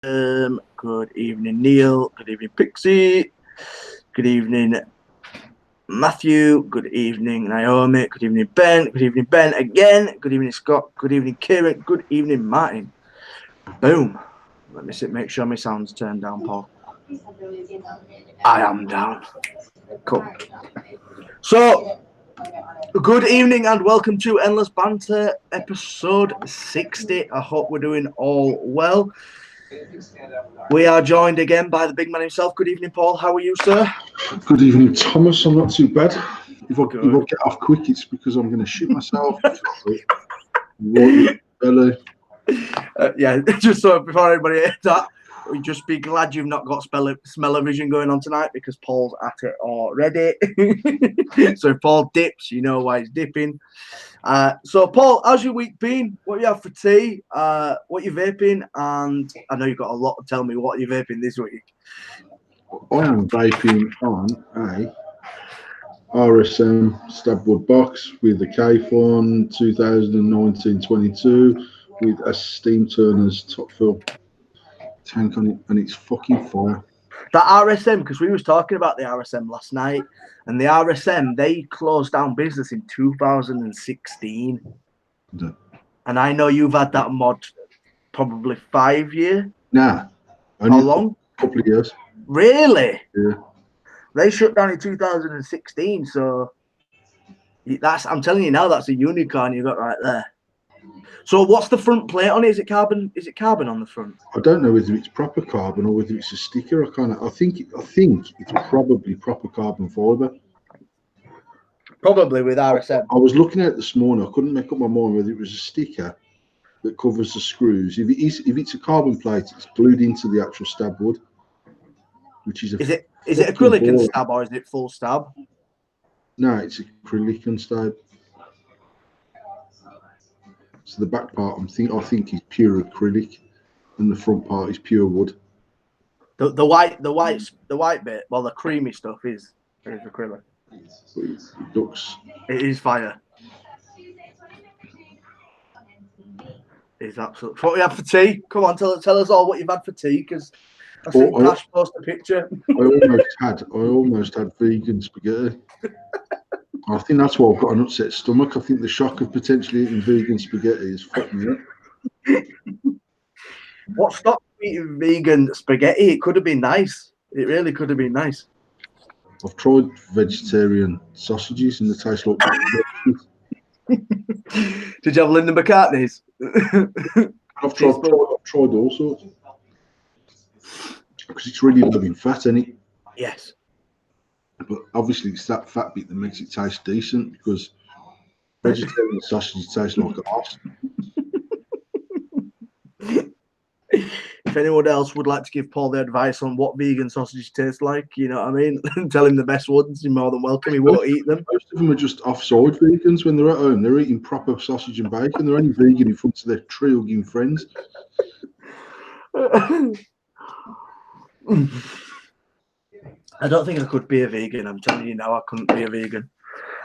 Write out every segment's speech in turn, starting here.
Good evening, Neil. Good evening, Pixie. Good evening, Matthew. Good evening, Naomi. Good evening, Ben. Good evening, Ben again. Good evening, Scott. Good evening, Kieran. Good evening, Martin. Boom. Let me make sure my sound's turned down, Paul. I am down. Cool. So, good evening and welcome to Endless Banter, episode 60. I hope we're doing all well. We are joined again by the big man himself. Good evening, Paul. How are you, sir? Good evening, Thomas. I'm not too bad. If I get off quick, it's because I'm going to shit myself. Right, belly. Yeah, just so before everybody hears that, we just be glad you've not got smell-o-vision going on tonight because Paul's at it already. So if Paul dips, you know why he's dipping. So Paul, how's your week been? What you have for tea? What you vaping? And I know you've got a lot to tell me what you're vaping this week. I am vaping on a RSM Stabwood box with a K-Fon 2019-22 with a Steam Turner's top fill tank on it, and it's fucking fire. That RSM, because we was talking about the RSM last night, and the RSM, they closed down business in 2016. Yeah. And I know you've had that mod probably 5 years. Nah. How long? A couple of years. Really? Yeah. They shut down in 2016, so I'm telling you now, that's a unicorn you got right there. So what's the front plate on it? Is it carbon? Is it carbon on the front? I don't know whether it's proper carbon or whether it's a sticker. I think it's probably proper carbon fibre. Probably with RSM. I was looking at it this morning. I couldn't make up my mind whether it was a sticker that covers the screws. If it's a carbon plate, it's glued into the actual stab wood, which is Is it acrylic and stab or is it full stab? No, it's acrylic and stab. So the back part, I think is pure acrylic, and the front part is pure wood. The white bit, well, the creamy stuff is acrylic. It is fire. It's absolute. What we had for tea? Come on, tell us all what you've had for tea, because I see Tash post a picture. I almost had vegan spaghetti. I think that's why I've got an upset stomach. I think the shock of potentially eating vegan spaghetti has fucked me up. What stopped eating vegan spaghetti? It could have been nice. It really could have been nice. I've tried vegetarian sausages and they taste like. Did you have Linda McCartney's? I've tried all sorts. Because it's really low in fat, isn't it? Yes. But obviously it's that fat bit that makes it taste decent, because vegetarian sausages taste like arse. If anyone else would like to give Paul the advice on what vegan sausages taste like, you know what I mean? Tell him the best ones, you're more than welcome. He won't eat them. Most of them are just offside vegans. When they're at home, they're eating proper sausage and bacon. They're only vegan in front of their tree-hugging friends. I don't think I could be a vegan. I'm telling you now, I couldn't be a vegan.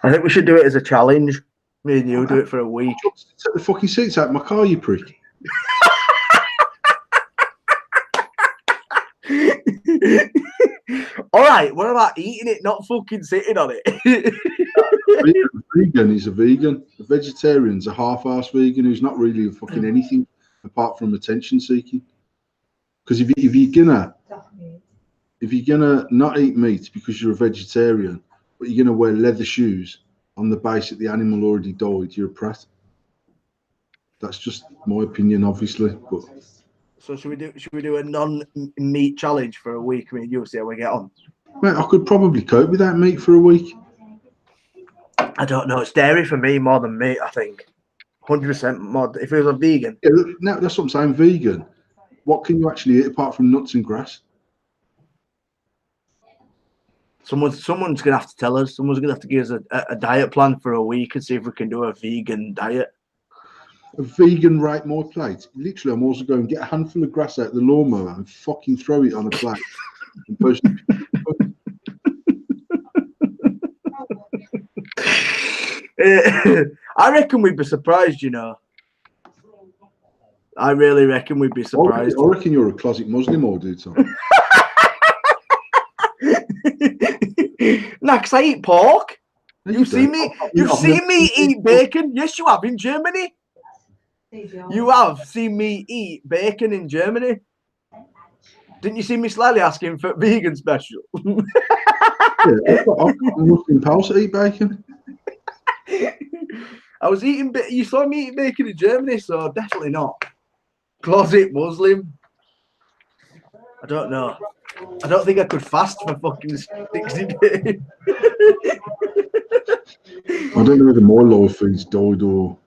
I think we should do it as a challenge. Me and you do it for a week. Take the fucking seats out of my car, you prick. All right, what about eating it, not fucking sitting on it? Vegan is a vegan. A vegetarian's a half-ass vegan who's not really a fucking anything apart from attention seeking. Because if you're gonna not eat meat because you're a vegetarian, but you're gonna wear leather shoes on the base that the animal already died, you're a prat. That's just my opinion, obviously. But so should we do a non-meat challenge for a week? I mean, you'll see how we get on. Mate, I could probably cope without meat for a week. I don't know. It's dairy for me more than meat, I think. 100% more. If it was a vegan. Yeah, no, that's what I'm saying. Vegan. What can you actually eat apart from nuts and grass? Someone's going to have to tell us. Someone's going to have to give us a diet plan for a week and see if we can do a vegan diet. A vegan right more plate. Literally, I'm also going to get a handful of grass out of the lawnmower and fucking throw it on a plate. And post I reckon we'd be surprised, you know. I really reckon we'd be surprised. I reckon you're a closet Muslim, old dude, Tom. Nah, because I eat pork. No, You've seen me. You've seen me eat bacon. Yes, you have in Germany. You have seen me eat bacon in Germany. Didn't you see me slightly asking for vegan special? Yeah, I've got Muslim pals that eat bacon. I was eating. You saw me eating bacon in Germany, so definitely not. Closet Muslim. I don't know. I don't think I could fast for fucking 60 days. I don't know whether my lower feeds died or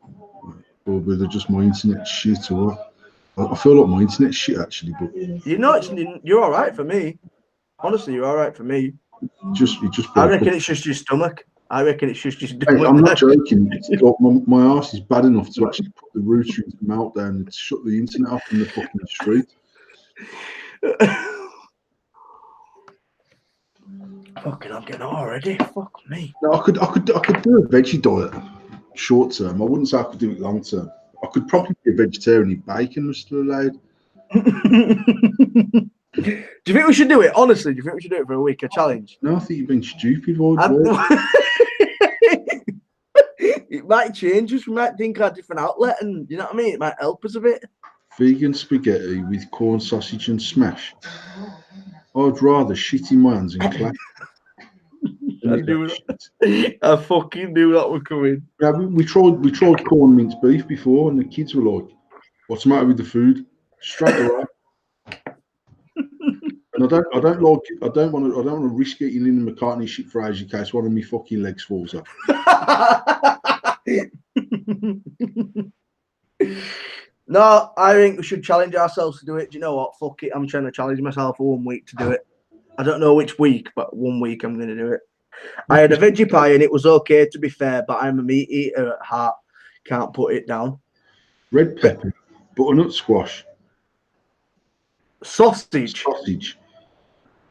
whether just my internet shit or what. I feel like my internet shit actually, but You know, you're all right for me. Honestly, you're all right for me. it just I reckon it's just your stomach. I reckon it's just your stomach. Hey, I'm not joking. It's like my arse is bad enough to actually put the router into meltdown and shut the internet off in the fucking street. Fucking, I'm getting already. Fuck me. No, I could do a veggie diet short term. I wouldn't say I could do it long term. I could probably be a vegetarian if bacon was still allowed. Do you think we should do it? Honestly, do you think we should do it for a week? A challenge? No, I think you've been stupid. It might change us. We might think of a different outlet, and you know what I mean. It might help us a bit. Vegan spaghetti with corn, sausage, and smash. I'd rather shit in my hands and clap. I fucking knew that was coming. Yeah, we tried corn minced beef before, and the kids were like, "What's the matter with the food?" Straight away. And I don't want to risk getting in the McCartney shit for ages in case one of my fucking legs falls off. No, I think we should challenge ourselves to do it. Do you know what? Fuck it. I'm trying to challenge myself for 1 week to do it. I don't know which week, but 1 week I'm going to do it. I had a veggie pie and it was okay, to be fair, but I'm a meat eater at heart. Can't put it down. Red pepper, butternut squash. Sausage.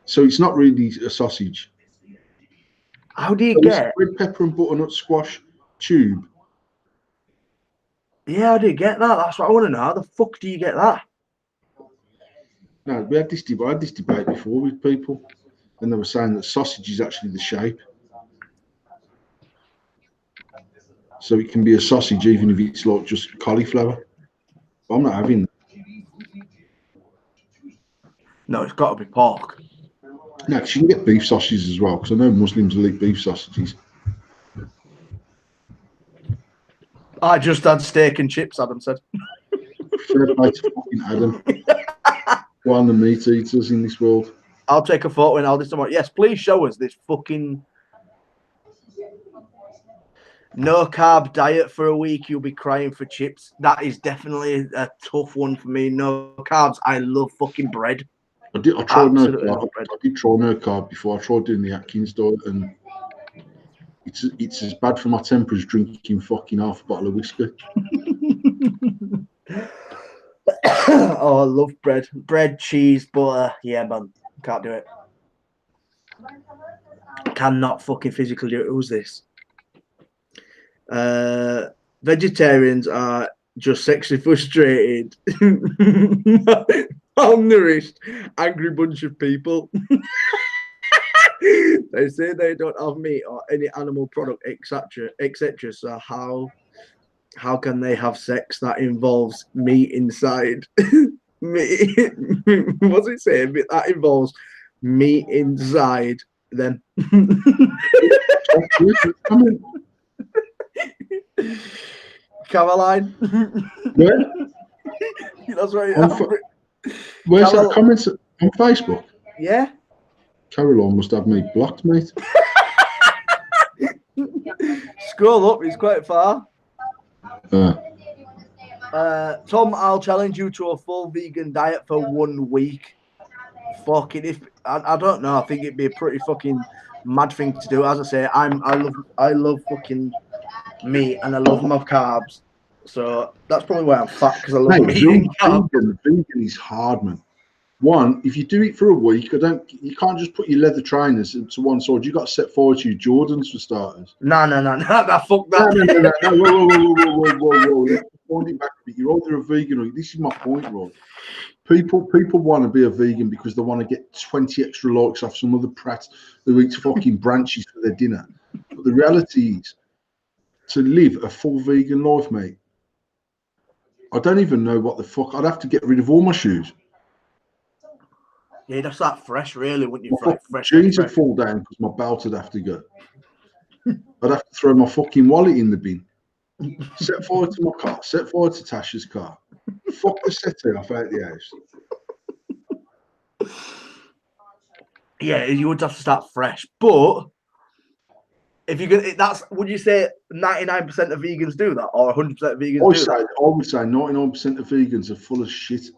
So it's not really a sausage. How do you get red pepper and butternut squash tube? Yeah, how do you get that? That's what I want to know. How the fuck do you get that? No, we had this debate before with people, and they were saying that sausage is actually the shape. So it can be a sausage even if it's like just cauliflower. But I'm not having that. No, it's got to be pork. No, because you can get beef sausages as well, because I know Muslims will eat beef sausages. I just had steak and chips, Adam said. Fair play to fucking Adam. One of the meat eaters in this world. I'll take a photo and all this tomorrow. Yes, please show us this fucking no carb diet for a week. You'll be crying for chips. That is definitely a tough one for me. No carbs. I love fucking bread. I tried no carb. I did try no carb before. I tried doing the Atkins diet, and it's as bad for my temper as drinking fucking half a bottle of whiskey. Oh, I love bread. Bread, cheese, butter. Yeah, man. Can't do it. Cannot fucking physically do it. Who's this? Vegetarians are just sexually frustrated, malnourished, angry bunch of people. They say they don't have meat or any animal product, etc. So how can they have sex that involves meat inside? Meat. What's it saying? That involves meat inside them. Caroline. Where? That's right. Where's that comment on Facebook? Yeah. Caroline must have me blocked, mate. Scroll up, it's quite far. Tom, I'll challenge you to a full vegan diet for 1 week. Fucking I don't know. I think it'd be a pretty fucking mad thing to do. As I say, I love fucking meat and I love my carbs. So that's probably why I'm fat, because I love meat and carbs. Vegan is hard, man. One, if you do it for a week, you can't just put your leather trainers to one side. You got to set forward to your Jordans for starters. No, fuck that. No. Whoa. wind it back a bit. You're either a vegan or this is my point, right? People want to be a vegan because they want to get 20 extra likes off some other prat who eats fucking branches for their dinner. But the reality is, to live a full vegan life, mate, I don't even know what the fuck. I'd have to get rid of all my shoes. Yeah, that's that fresh, really, wouldn't you? My Fresh. jeans would fall down because my belt would have to go. I'd have to throw my fucking wallet in the bin. Set fire to my car. Set fire to Tasha's car. Fuck the settee off out the house. Yeah, you would have to start fresh. But if you're gonna, would you say 99% of vegans do that, or 100% of vegans do that? I would say 99% of vegans are full of shit.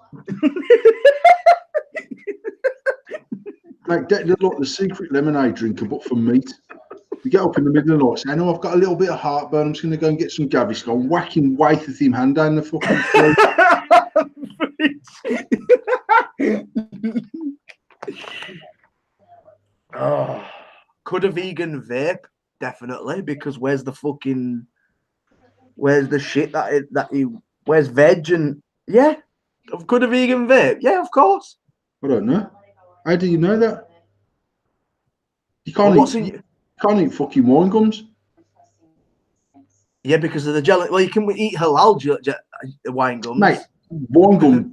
Like, look, the secret lemonade drinker, but for meat. You get up in the middle of the night saying, "Oh, I've got a little bit of heartburn. I'm just going to go and get some Gaviscon." Whacking weight of him hand down the fucking throat. Oh, could a vegan vape? Definitely, because where's the shit where's veg and yeah? Could a vegan vape? Yeah, of course. I don't know. How do you know that? You can't eat fucking wine gums. Yeah, because of the jelly. Well, you can eat halal wine gums. Mate, wine gum.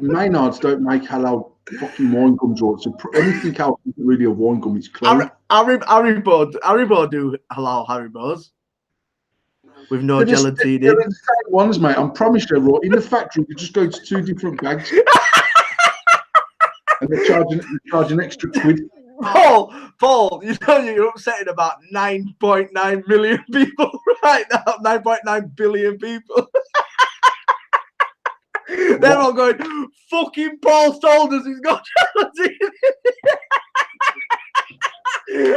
Maynards don't make halal fucking wine gums, right? So anything else isn't really a wine gum. It's clone. Haribo do halal Haribos with no gelatin in. They're the same ones, mate. I promise you, right? In the factory, you just go to 2 different bags, and they're charging extra quid. Paul, you know you're upsetting about 9.9 million people right now. 9.9 billion people. They're all going, fucking Paul told us he's got gelatin.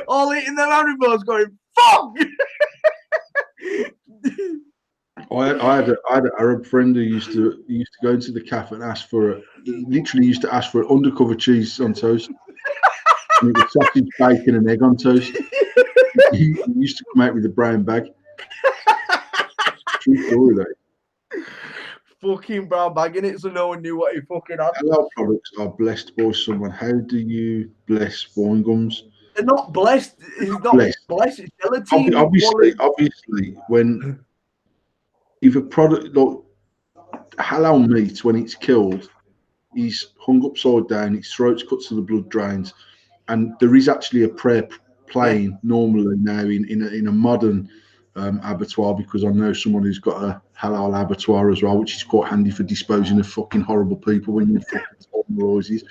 All eating their Haribos going, fuck! I had an Arab friend who used to go into the cafe and ask for he literally used to ask for undercover cheese on toast. And it was sausage, bacon, and egg on toast. He used to come out with a brown bag. True story, that. Fucking brown bag in it, so no one knew what he fucking had. Halal products are blessed by someone. How do you bless wine gums? They're not blessed. It's not blessed. It's gelatin. Obviously, when if a product like halal meat, when it's killed, he's hung upside down, his throat's cut so the blood drains, and there is actually a prayer playing normally now in a modern abattoir, because I know someone who's got a halal abattoir as well, which is quite handy for disposing of fucking horrible people when you're fucking noises.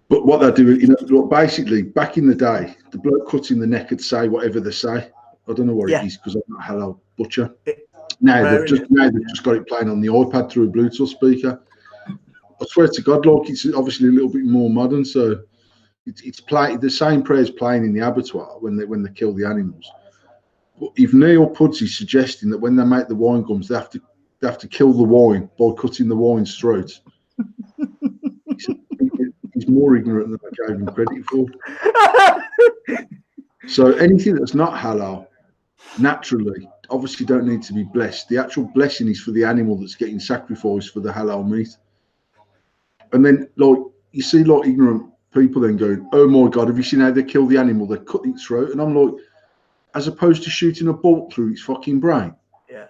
But what they're doing, basically, back in the day, the bloke cutting the neck would say whatever they say. I don't know what it is because I'm not a halal butcher. Now they've just got it playing on the iPad through a Bluetooth speaker. I swear to God, like, it's obviously a little bit more modern, so it's playing the same prayers playing in the abattoir when they kill the animals. But if Neil Pudsey's suggesting that when they make the wine gums, they have to kill the wine by cutting the wine's throat, he's more ignorant than I gave him credit for. So anything that's not halal, naturally, obviously don't need to be blessed. The actual blessing is for the animal that's getting sacrificed for the halal meat. And then, like, you see, like, ignorant people then going, "Oh my God, have you seen how they kill the animal? They cut its throat." And I'm like, as opposed to shooting a bolt through its fucking brain. Yeah.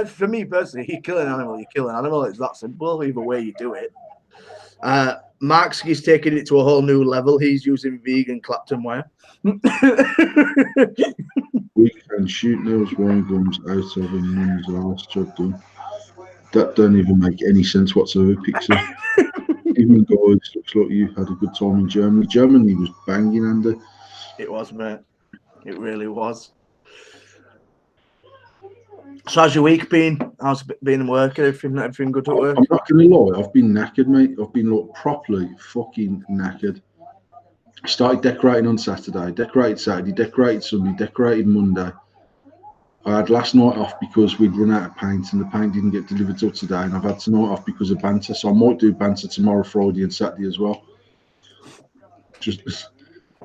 For me personally, you kill an animal, you kill an animal. It's that simple. Either way you do it. Mark's taking it to a whole new level. He's using vegan Clapton wire. We can shoot those wine gums out of a man's arse. Job done. That don't even make any sense whatsoever, Pixie. Even guys, looks like you had a good time in Germany. Germany was banging, Andy. It was, mate. It really was. So how's your week been? How's it been working? Everything good at work? I'm not going to lie. I've been knackered, mate. I've been like properly fucking knackered. I started decorating on Saturday, decorated Saturday, decorated Sunday, decorated Monday. I had last night off because we'd run out of paint and the paint didn't get delivered till today, and I've had tonight off because of Banter, so I might do Banter tomorrow, Friday and Saturday as well. Just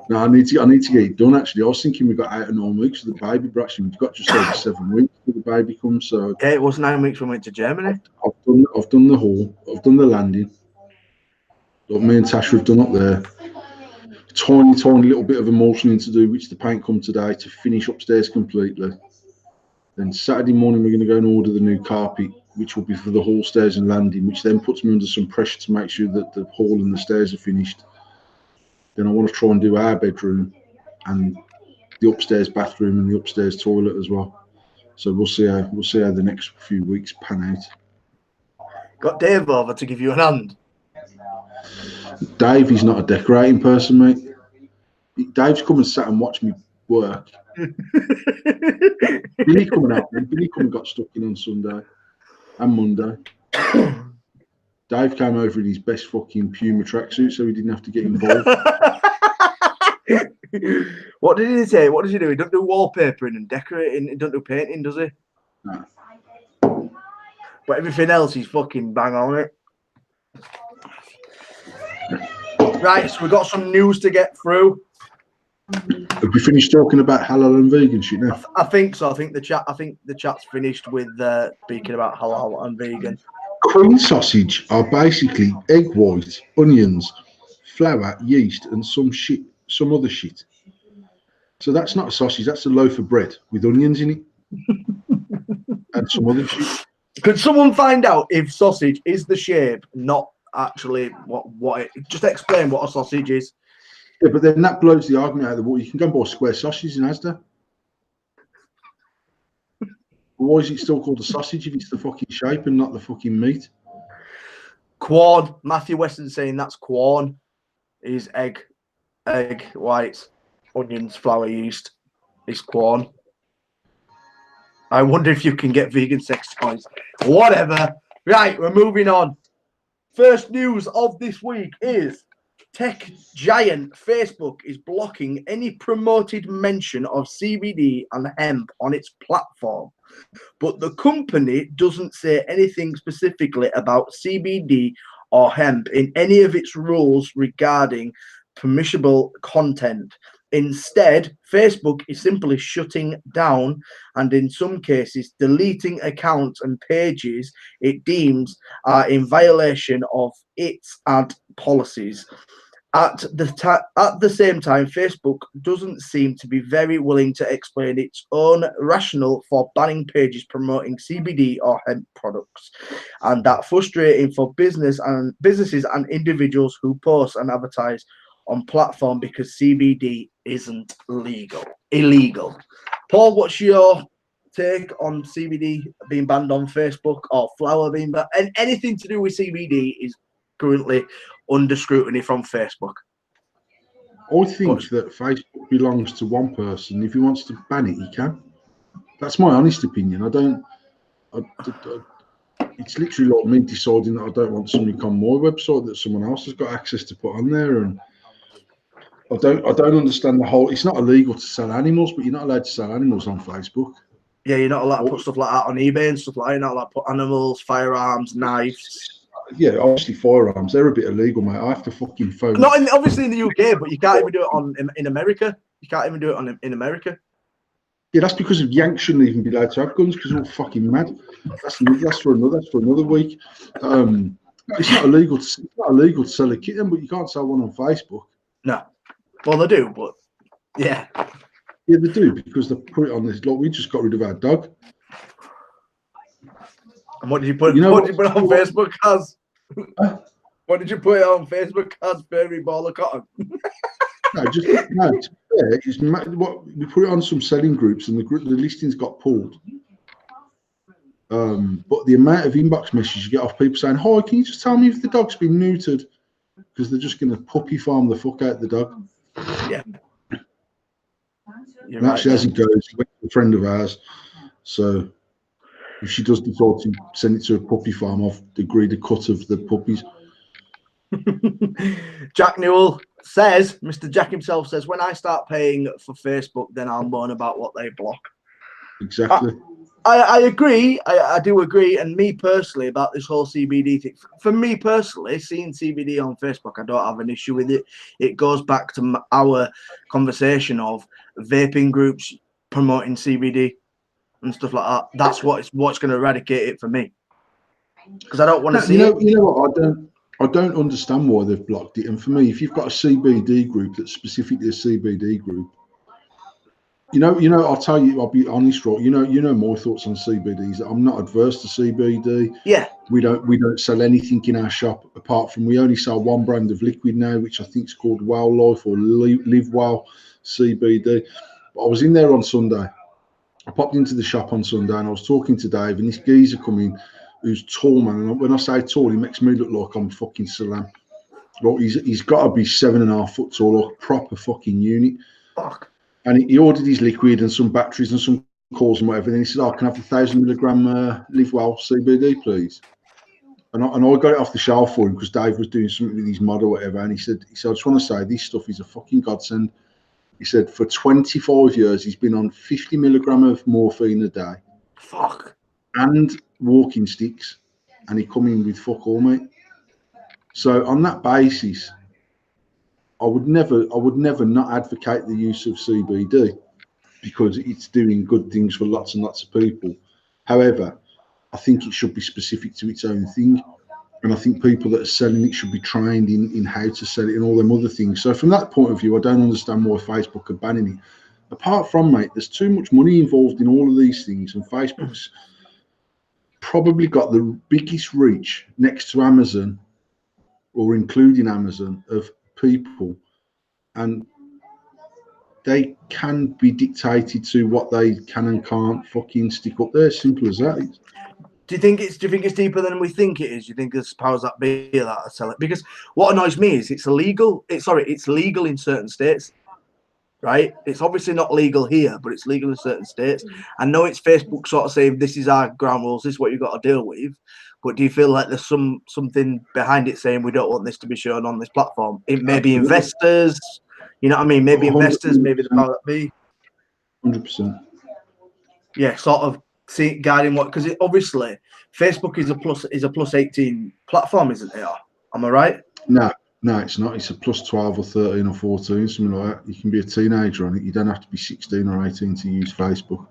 No, I need to get it done. Actually, I was thinking we got 8 or 9 weeks of the baby, but actually we've got just over 7 weeks till the baby comes. So Yeah, it was 9 weeks when we went to Germany. I've done the haul. I've done the landing. What me and Tasha have done up there. Tiny little bit of emulsioning to do, which the paint come today to finish upstairs completely. Then Saturday morning we're going to go and order the new carpet, which will be for the hall, stairs and landing, which then puts me under some pressure to make sure that the hall and the stairs are finished. Then I want to try and do our bedroom and the upstairs bathroom and the upstairs toilet as well. So we'll see how the next few weeks pan out. Got Dave over to give you an hand. Dave, he's not a decorating person, mate. Dave's come and sat and watched me work. Billy come and got stuck in on Sunday and Monday. Dave came over in his best fucking Puma tracksuit, so he didn't have to get involved. What did he say? What does he do? He don't do wallpapering and decorating. He don't do painting, does he? No. But everything else, he's fucking bang on it. Right, so we've got some news to get through. Have we finished talking about halal and vegan shit now? I think so. I think the chat's finished with speaking about halal and vegan. Queen sausage are basically egg white, onions, flour, yeast, and some other shit. So that's not a sausage, that's a loaf of bread with onions in it. And some other shit. Could someone find out if sausage is the shape, not actually what it, just explain what a sausage is. Yeah, but then that blows the argument out of the water. You can go and buy square sausages in Asda. Why is it still called a sausage if it's the fucking shape and not the fucking meat? Corn. Matthew Weston saying that's corn. Is egg whites, onions, flour, yeast. Is corn. I wonder if you can get vegan sex toys. Whatever. Right, we're moving on. First news of this week is tech giant Facebook is blocking any promoted mention of CBD and hemp on its platform. But the company doesn't say anything specifically about CBD or hemp in any of its rules regarding permissible content. Instead, Facebook is simply shutting down and in some cases deleting accounts and pages it deems are in violation of its ad policies. At the same time, Facebook doesn't seem to be very willing to explain its own rationale for banning pages promoting CBD or hemp products, and that's frustrating for businesses and individuals who post and advertise on platform because CBD isn't illegal. Paul, what's your take on CBD being banned on Facebook or flour being banned? And anything to do with CBD is currently under scrutiny from Facebook. I think that Facebook belongs to one person. If he wants to ban it, he can. That's my honest opinion. It's literally like me deciding that I don't want something on my website that someone else has got access to put on there, and I don't understand the whole. It's not illegal to sell animals, but you're not allowed to sell animals on Facebook. Yeah, you're not allowed to put stuff like that on eBay and stuff like that. You're not allowed to put animals, firearms, knives. Yeah, obviously firearms, they're a bit illegal, mate. I have to fucking phone. Obviously in the UK, but you can't even do it in America. You can't even do it in America. Yeah, that's because of Yanks shouldn't even be allowed to have guns because they're all fucking mad. That's for another week. It's not illegal to sell a kitten, but you can't sell one on Facebook. No, well they do, but yeah. Yeah, they do because they put it on this. Look, we just got rid of our dog. And what did you put? What did you put on Facebook as? What did you put it on Facebook as? Fairy ball of cotton. No, it's what we put it on some selling groups, and the listings got pulled. But the amount of inbox messages you get off people saying, "Hi, can you just tell me if the dog's been neutered?" Because they're just going to puppy farm the fuck out the dog. Yeah. And actually, as it goes, a friend of ours. So if she does decide to send it to a puppy farm, I've agreed a cut of the puppies. Jack Newell says, Mr. Jack himself says, when I start paying for Facebook, then I'll moan about what they block. Exactly. I agree. I do agree. And me personally, about this whole CBD thing, for me personally, seeing CBD on Facebook, I don't have an issue with it. It goes back to our conversation of vaping groups promoting CBD and stuff like that. That's what's going to eradicate it for me. Because I don't want to see it. You know what? I don't understand why they've blocked it. And for me, if you've got a CBD group that's specifically a CBD group, I'll tell you, I'll be honest, right? You know my thoughts on CBDs. I'm not adverse to CBD. Yeah. We don't sell anything in our shop apart from we only sell one brand of liquid now, which I think is called Wildlife or Live Well CBD. But I was in there on Sunday. I popped into the shop on Sunday and I was talking to Dave, and this geezer come in who's tall, man. And when I say tall, he makes me look like I'm fucking Salam. Right, he's got to be 7.5 foot tall, like a proper fucking unit. Fuck. And he ordered his liquid and some batteries and some calls and whatever. And then he said, "Oh, can I have the 1,000 mg Live Well CBD, please?" And I got it off the shelf for him because Dave was doing something with his mod or whatever. And he said, "I just want to say this stuff is a fucking godsend." He said, "For 25 years, he's been on 50 mg of morphine a day." Fuck. And walking sticks, and he come in with fuck all, mate. So on that basis, I would never not advocate the use of CBD because it's doing good things for lots and lots of people. However, I think it should be specific to its own thing. And I think people that are selling it should be trained in how to sell it and all them other things. So from that point of view, I don't understand why Facebook are banning it. Apart from, mate, there's too much money involved in all of these things, and Facebook's probably got the biggest reach next to Amazon or including Amazon of people, and they can be dictated to what they can and can't fucking stick up there. Simple as that. Do you think it's deeper than we think it is? Do you think there's powers that be that sell it? Because what annoys me is it's illegal. It's legal in certain states, right? It's obviously not legal here, but it's legal in certain states. I know it's Facebook sort of saying this is our ground rules, this is what you've got to deal with. But do you feel like there's something behind it saying we don't want this to be shown on this platform? It may be investors, you know what I mean? Maybe investors, maybe the power that be. 100%. Yeah, sort of guiding what, because obviously Facebook is a plus 18 platform, isn't it? Am I right? No, it's not. It's a plus 12 or 13 or 14, something like that. You can be a teenager on it. You don't have to be 16 or 18 to use Facebook.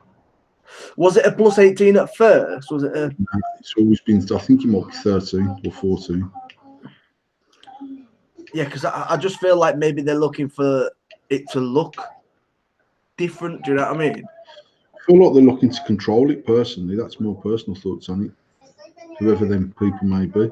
Was it a plus 18 at first? Was it a... No, it's always been, I think it might be 13 or 14. Yeah, because I just feel like maybe they're looking for it to look different. Do you know what I mean? I feel like they're looking to control it personally. That's more personal thoughts on it. Whoever them people may be.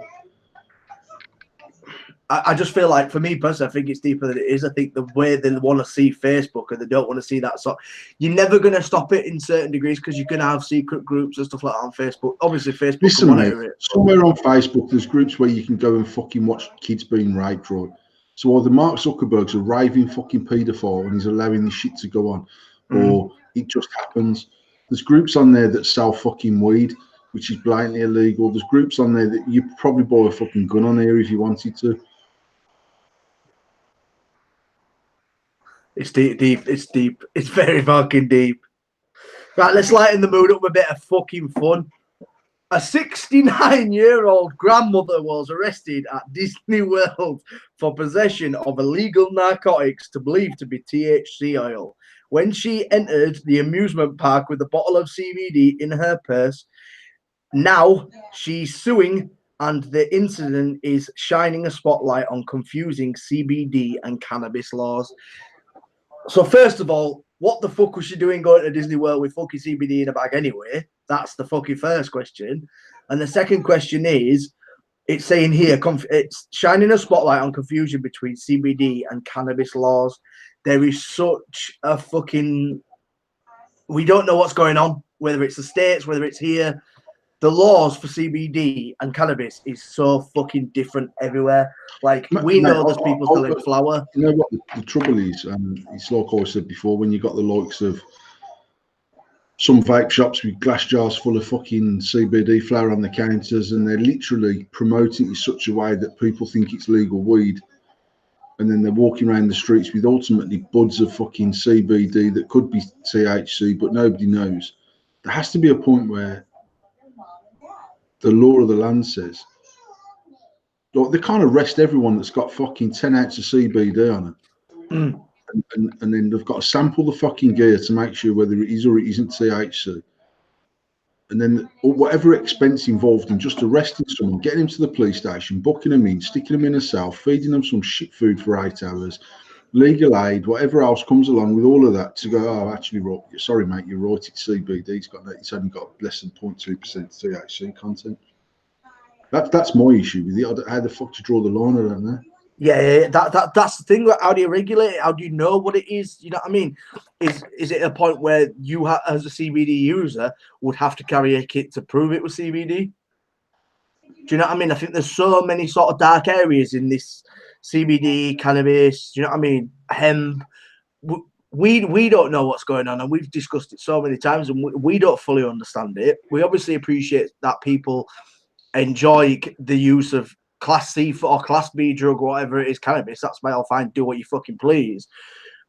I just feel like, for me personally, I think it's deeper than it is. I think the way they want to see Facebook and they don't want to see that sort. You're never going to stop it in certain degrees because you're going to have secret groups and stuff like that on Facebook. Obviously, Facebook Listen, can monitor mate, it. somewhere on Facebook, there's groups where you can go and fucking watch kids being raped, right? So either Mark Zuckerberg's a raving fucking paedophile and he's allowing this shit to go on, or it just happens. There's groups on there that sell fucking weed, which is blatantly illegal. There's groups on there that you probably buy a fucking gun on here if you wanted to. It's deep. It's deep. It's very fucking deep. Right, let's lighten the mood up with a bit of fucking fun. A 69-year-old grandmother was arrested at Disney World for possession of illegal narcotics believed to be THC oil when she entered the amusement park with a bottle of CBD in her purse. Now she's suing, and the incident is shining a spotlight on confusing CBD and cannabis laws. So first of all, what the fuck was she doing going to Disney World with fucking CBD in a bag anyway? That's the fucking first question. And the second question is, it's saying here, it's shining a spotlight on confusion between CBD and cannabis laws. There is such a fucking... We don't know what's going on, whether it's the States, whether it's here. The laws for CBD and cannabis is so fucking different everywhere. Like, we know there's people selling flour. You know what the trouble is? It's like I said before, when you got the likes of some vape shops with glass jars full of fucking CBD flour on the counters, and they're literally promoting it in such a way that people think it's legal weed, and then they're walking around the streets with ultimately buds of fucking CBD that could be THC, but nobody knows. there has to be a point where the law of the land says, like, they can't arrest everyone that's got fucking 10 ounces of CBD on it. Mm. And then they've got to sample the fucking gear to make sure whether it is or it isn't THC. And then whatever expense involved in just arresting someone, getting him to the police station, booking them in, sticking them in a cell, feeding them some shit food for 8 hours, legal aid, whatever else comes along with all of that, to go, oh, actually, sorry, mate, you're right, it's CBD. It's only got less than 0.2% THC content. That's my issue with it. How the fuck to draw the line? I don't know. Yeah, that's the thing. How do you regulate it? How do you know what it is? You know what I mean? Is it a point where you, as a CBD user, would have to carry a kit to prove it was CBD? Do you know what I mean? I think there's so many sort of dark areas in this CBD, cannabis. Do you know what I mean? Hemp. We don't know what's going on, and we've discussed it so many times, and we don't fully understand it. We obviously appreciate that people enjoy the use of Class C or Class B drug, or whatever it is, cannabis. That's why I'll fine, do what you fucking please.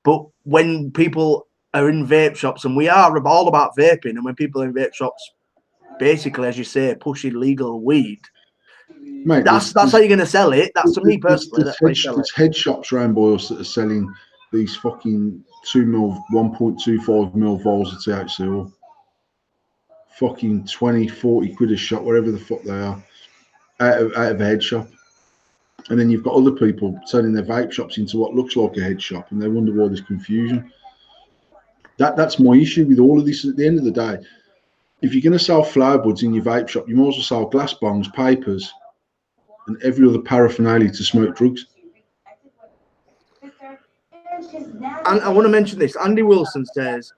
But when people are in vape shops, and we are all about vaping, and when people are in vape shops, basically, as you say, pushing legal weed, mate, that's how you're going to sell it. That's to me personally. That's how you sell it. There's head shops around by us that are selling these fucking 2 mil, 1.25 mil vials of THC, or fucking 20, 40 quid a shot, wherever the fuck they are, out of a head shop. And then you've got other people turning their vape shops into what looks like a head shop, and they wonder why there's confusion. That's my issue with all of this. At the end of the day, if you're going to sell flower buds in your vape shop, you might as well sell glass bongs, papers, and every other paraphernalia to smoke drugs. And I want to mention this. Andy Wilson says,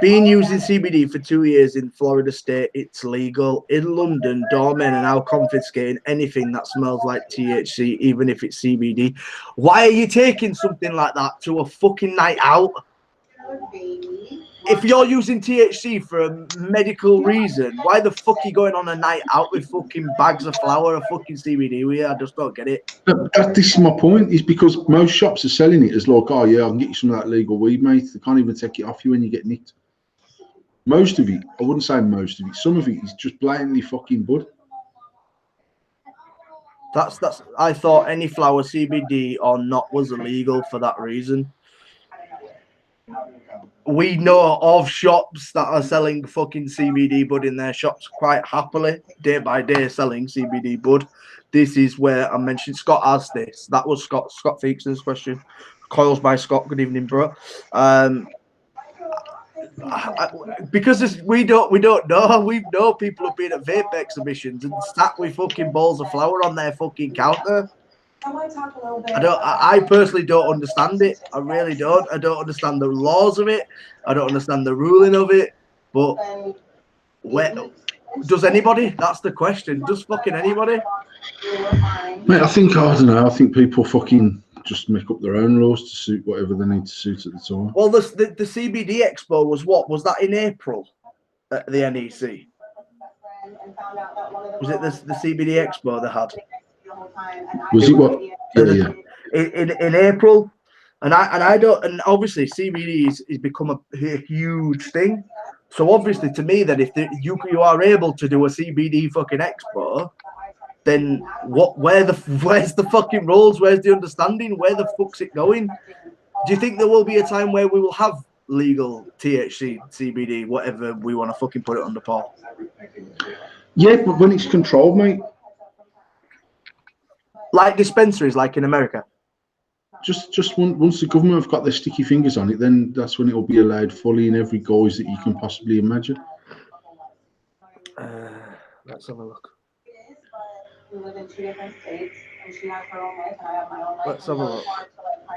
being used in CBD for 2 years in Florida state, it's legal. In London, doormen are now confiscating anything that smells like THC, even if it's CBD. Why are you taking something like that to a fucking night out? If you're using THC for a medical reason, why the fuck are you going on a night out with fucking bags of flour or fucking CBD? I just don't get it. This is my point, is because most shops are selling it as like, oh yeah, I can get you some of that legal weed, mate. They can't even take it off you when you get nicked. Most of it, I wouldn't say most of it, some of it is just blatantly fucking bud. I thought any flower, CBD or not, was illegal for that reason. We know of shops that are selling fucking CBD bud in their shops quite happily, day by day, selling CBD bud. This is where I mentioned Scott asked this. That was Scott Feakson's question. Coils by Scott. Good evening, bro. Because we don't know. We know people have been at vape exhibitions and sat with fucking balls of flour on their fucking counter. I personally don't understand it. I really don't. I don't understand the laws of it. I don't understand the ruling of it. But where does anybody? That's the question. Does fucking anybody? Mate, I don't know. I think people fucking just make up their own laws to suit whatever they need to suit at the time. Well, the CBD Expo was what? Was that in April at the NEC? Was it the CBD Expo they had? Was it what? Yeah. In April, and I don't, and obviously CBD is become a huge thing. So obviously, to me, that if you are able to do a CBD fucking expo, then where's the fucking rules? Where's the understanding? Where the fuck's it going? Do you think there will be a time where we will have legal THC, CBD, whatever we want to fucking put it under, Paul? Yeah, but when it's controlled, mate. Like dispensaries, like in America. Just once the government have got their sticky fingers on it, then that's when it will be allowed fully in every guise that you can possibly imagine. Let's have a look. We live in 2 different states, and she has her own life, and I have my own life. Let's have a look.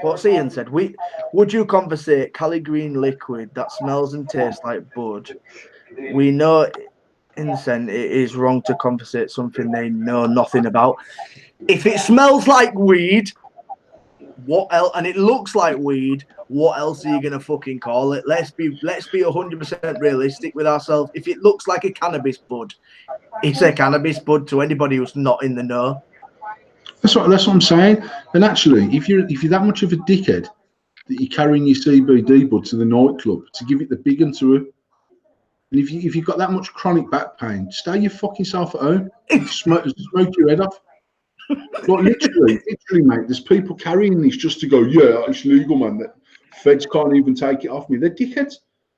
What's Ian said? Would you conversate Cali Green liquid that smells and tastes like bud? We know incense it is wrong to conversate something they know nothing about. If it smells like weed, what else? And it looks like weed, what else are you gonna fucking call it? Let's be 100% realistic with ourselves. If it looks like a cannabis bud, it's a cannabis bud to anybody who's not in the know. That's what I'm saying. And actually, if you're that much of a dickhead that you're carrying your CBD bud to the nightclub to give it the big one to it. And if you've got that much chronic back pain, stay your fucking self at home. Smoke your head off. Like literally, mate. There's people carrying this just to go. Yeah, it's legal, man. The feds can't even take it off me. They're dickheads,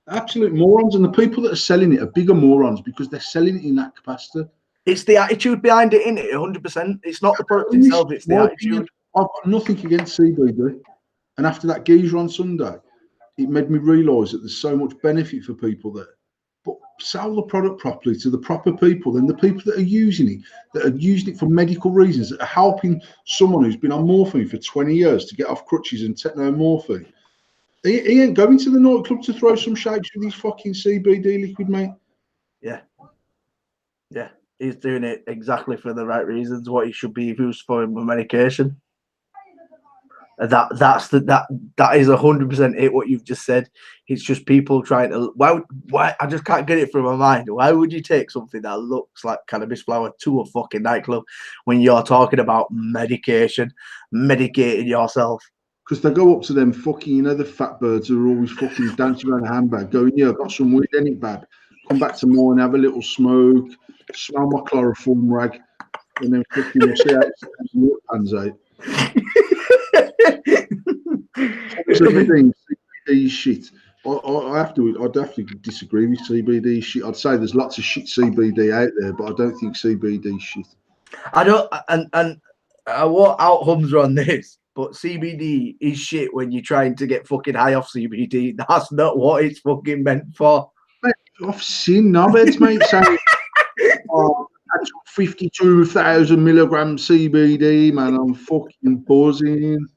absolute morons. And the people that are selling it are bigger morons because they're selling it in that capacity. It's the attitude behind it, innit? 100%. It's not the product itself, it's the attitude. I've got nothing against CBD. And after that geezer on Sunday, it made me realise that there's so much benefit for people there. But sell the product properly to the proper people, and the people that are using it for medical reasons, that are helping someone who's been on morphine for 20 years to get off crutches and take no morphine. He ain't going to the nightclub to throw some shakes with his fucking CBD liquid, mate. Yeah. Yeah. He's doing it exactly for the right reasons, what he should be used for with medication. That is 100% it. What you've just said. It's just people trying to. Why? I just can't get it from my mind. Why would you take something that looks like cannabis flower to a fucking nightclub when you're talking about medication, medicating yourself? Because they go up to them fucking, the fat birds who are always fucking dancing around a handbag, going, "Yeah, I've got some weed in it, bab. Come back tomorrow and have a little smoke, smell my chloroform rag, and then fucking we'll see how it pans out." CBD shit. I'd definitely disagree with CBD shit. I'd say there's lots of shit CBD out there, but I don't think CBD shit. I don't, and I won't out Humza on this, but CBD is shit when you're trying to get fucking high off CBD. That's not what it's fucking meant for. Mate, I've seen knobheads, mate, saying, "Oh, that's 52,000 milligrams CBD, man. I'm fucking buzzing."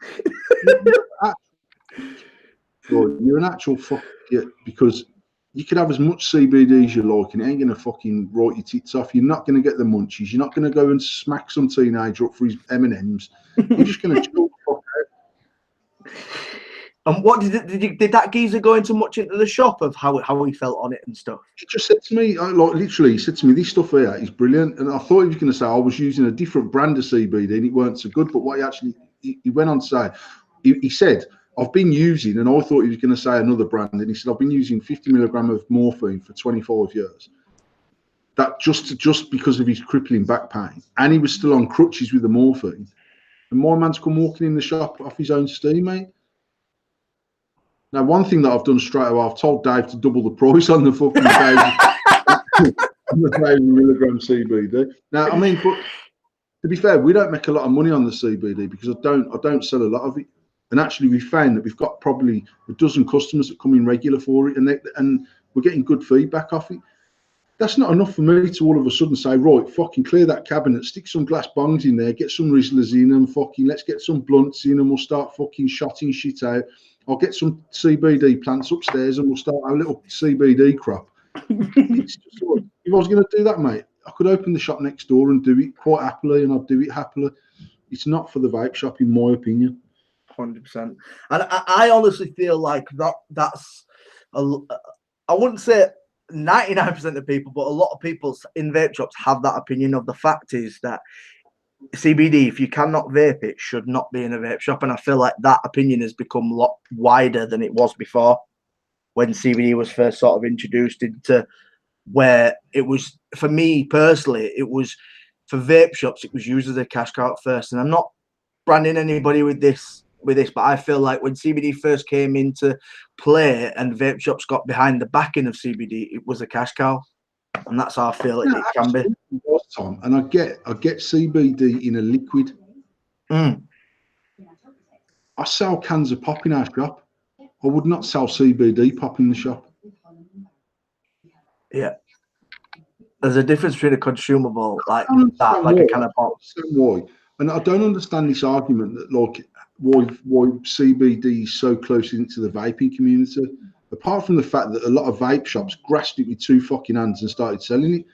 You're an actual fuck because you could have as much CBD as you like, and it ain't gonna fucking rot your tits off. You're not gonna get the munchies. You're not gonna go and smack some teenager up for his M&Ms. You're just gonna chill the fuck out. And what did that geezer go into much into the shop of how he felt on it and stuff? He just said to me, he said to me, "This stuff here is brilliant." And I thought he was gonna say I was using a different brand of CBD and it weren't so good. But what he went on to say, he said, "I've been using," and I thought he was going to say another brand, and he said, "I've been using 50 milligram of morphine for 25 years. That just because of his crippling back pain, and he was still on crutches with the morphine. And my man's come walking in the shop off his own steam, mate." Now, one thing that I've done straight away, I've told Dave to double the price on the fucking 1,000 milligram CBD. Now, I mean, but to be fair, we don't make a lot of money on the CBD because I don't sell a lot of it. And actually, we found that we've got probably a dozen customers that come in regular for it, and we're getting good feedback off it. That's not enough for me to all of a sudden say, "Right, fucking clear that cabinet, stick some glass bongs in there, get some Rizzlers in, and fucking let's get some blunts in, and we'll start fucking shotting shit out. I'll get some CBD plants upstairs, and we'll start our little CBD crop." It's just like, if I was going to do that, mate, I could open the shop next door and do it quite happily, and I'd do it happily. It's not for the vape shop, in my opinion. 100%. And I honestly feel like that's I wouldn't say 99% of people, but a lot of people in vape shops have that opinion. Of the fact is that CBD, if you cannot vape it, should not be in a vape shop. And I feel like that opinion has become a lot wider than it was before, when CBD was first sort of introduced into where it was, for me personally, it was for vape shops, it was used as a cash cow at first. And I'm not branding anybody with this, but I feel like when CBD first came into play and vape shops got behind the backing of CBD, it was a cash cow. And that's how I feel it can be. Tom, and I get CBD in a liquid. I sell cans of pop in our shop. I would not sell CBD pop in the shop. Yeah. There's a difference between a consumable like that, like a can of pop. Why? And I don't understand this argument that like why CBD is so close into the vaping community. Apart from the fact that a lot of vape shops grasped it with two fucking hands and started selling it.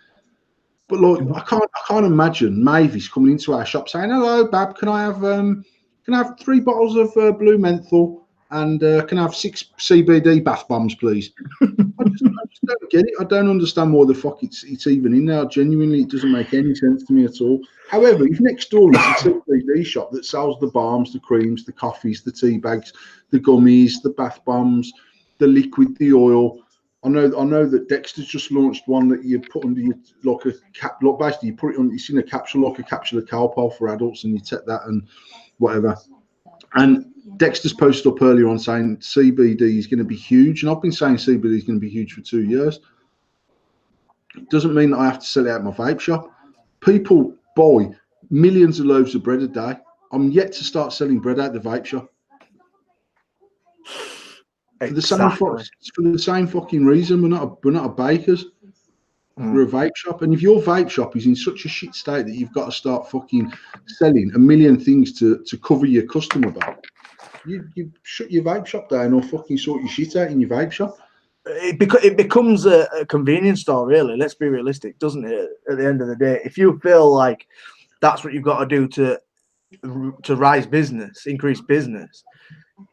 But like I can't imagine Mavis coming into our shop saying, "Hello, Bab, can I have 3 bottles of blue menthol and can I have 6 CBD bath bombs, please? I just don't get it. I don't understand why the fuck it's even in there. Genuinely, it doesn't make any sense to me at all. However, if next door is a CBD shop that sells the balms, the creams, the coffees, the tea bags, the gummies, the bath bombs, the liquid, the oil. I know that Dexter's just launched one that you put under your like a cap. Like basically, you put it on. It's in a capsule, like a capsule of Calpol for adults, and you take that and whatever. And Dexter's posted up earlier on saying CBD is going to be huge, and I've been saying CBD is going to be huge for 2 years. It doesn't mean that I have to sell it out my vape shop. People buy millions of loaves of bread a day. I'm yet to start selling bread out the vape shop. Exactly. For the same fucking reason. We're not a baker's. We're a vape shop. And if your vape shop is in such a shit state that you've got to start fucking selling a million things to cover your customer back, you shut your vape shop down or fucking sort your shit out in your vape shop. It becomes a convenience store, really. Let's be realistic, doesn't it? At the end of the day, if you feel like that's what you've got to do to rise business, increase business,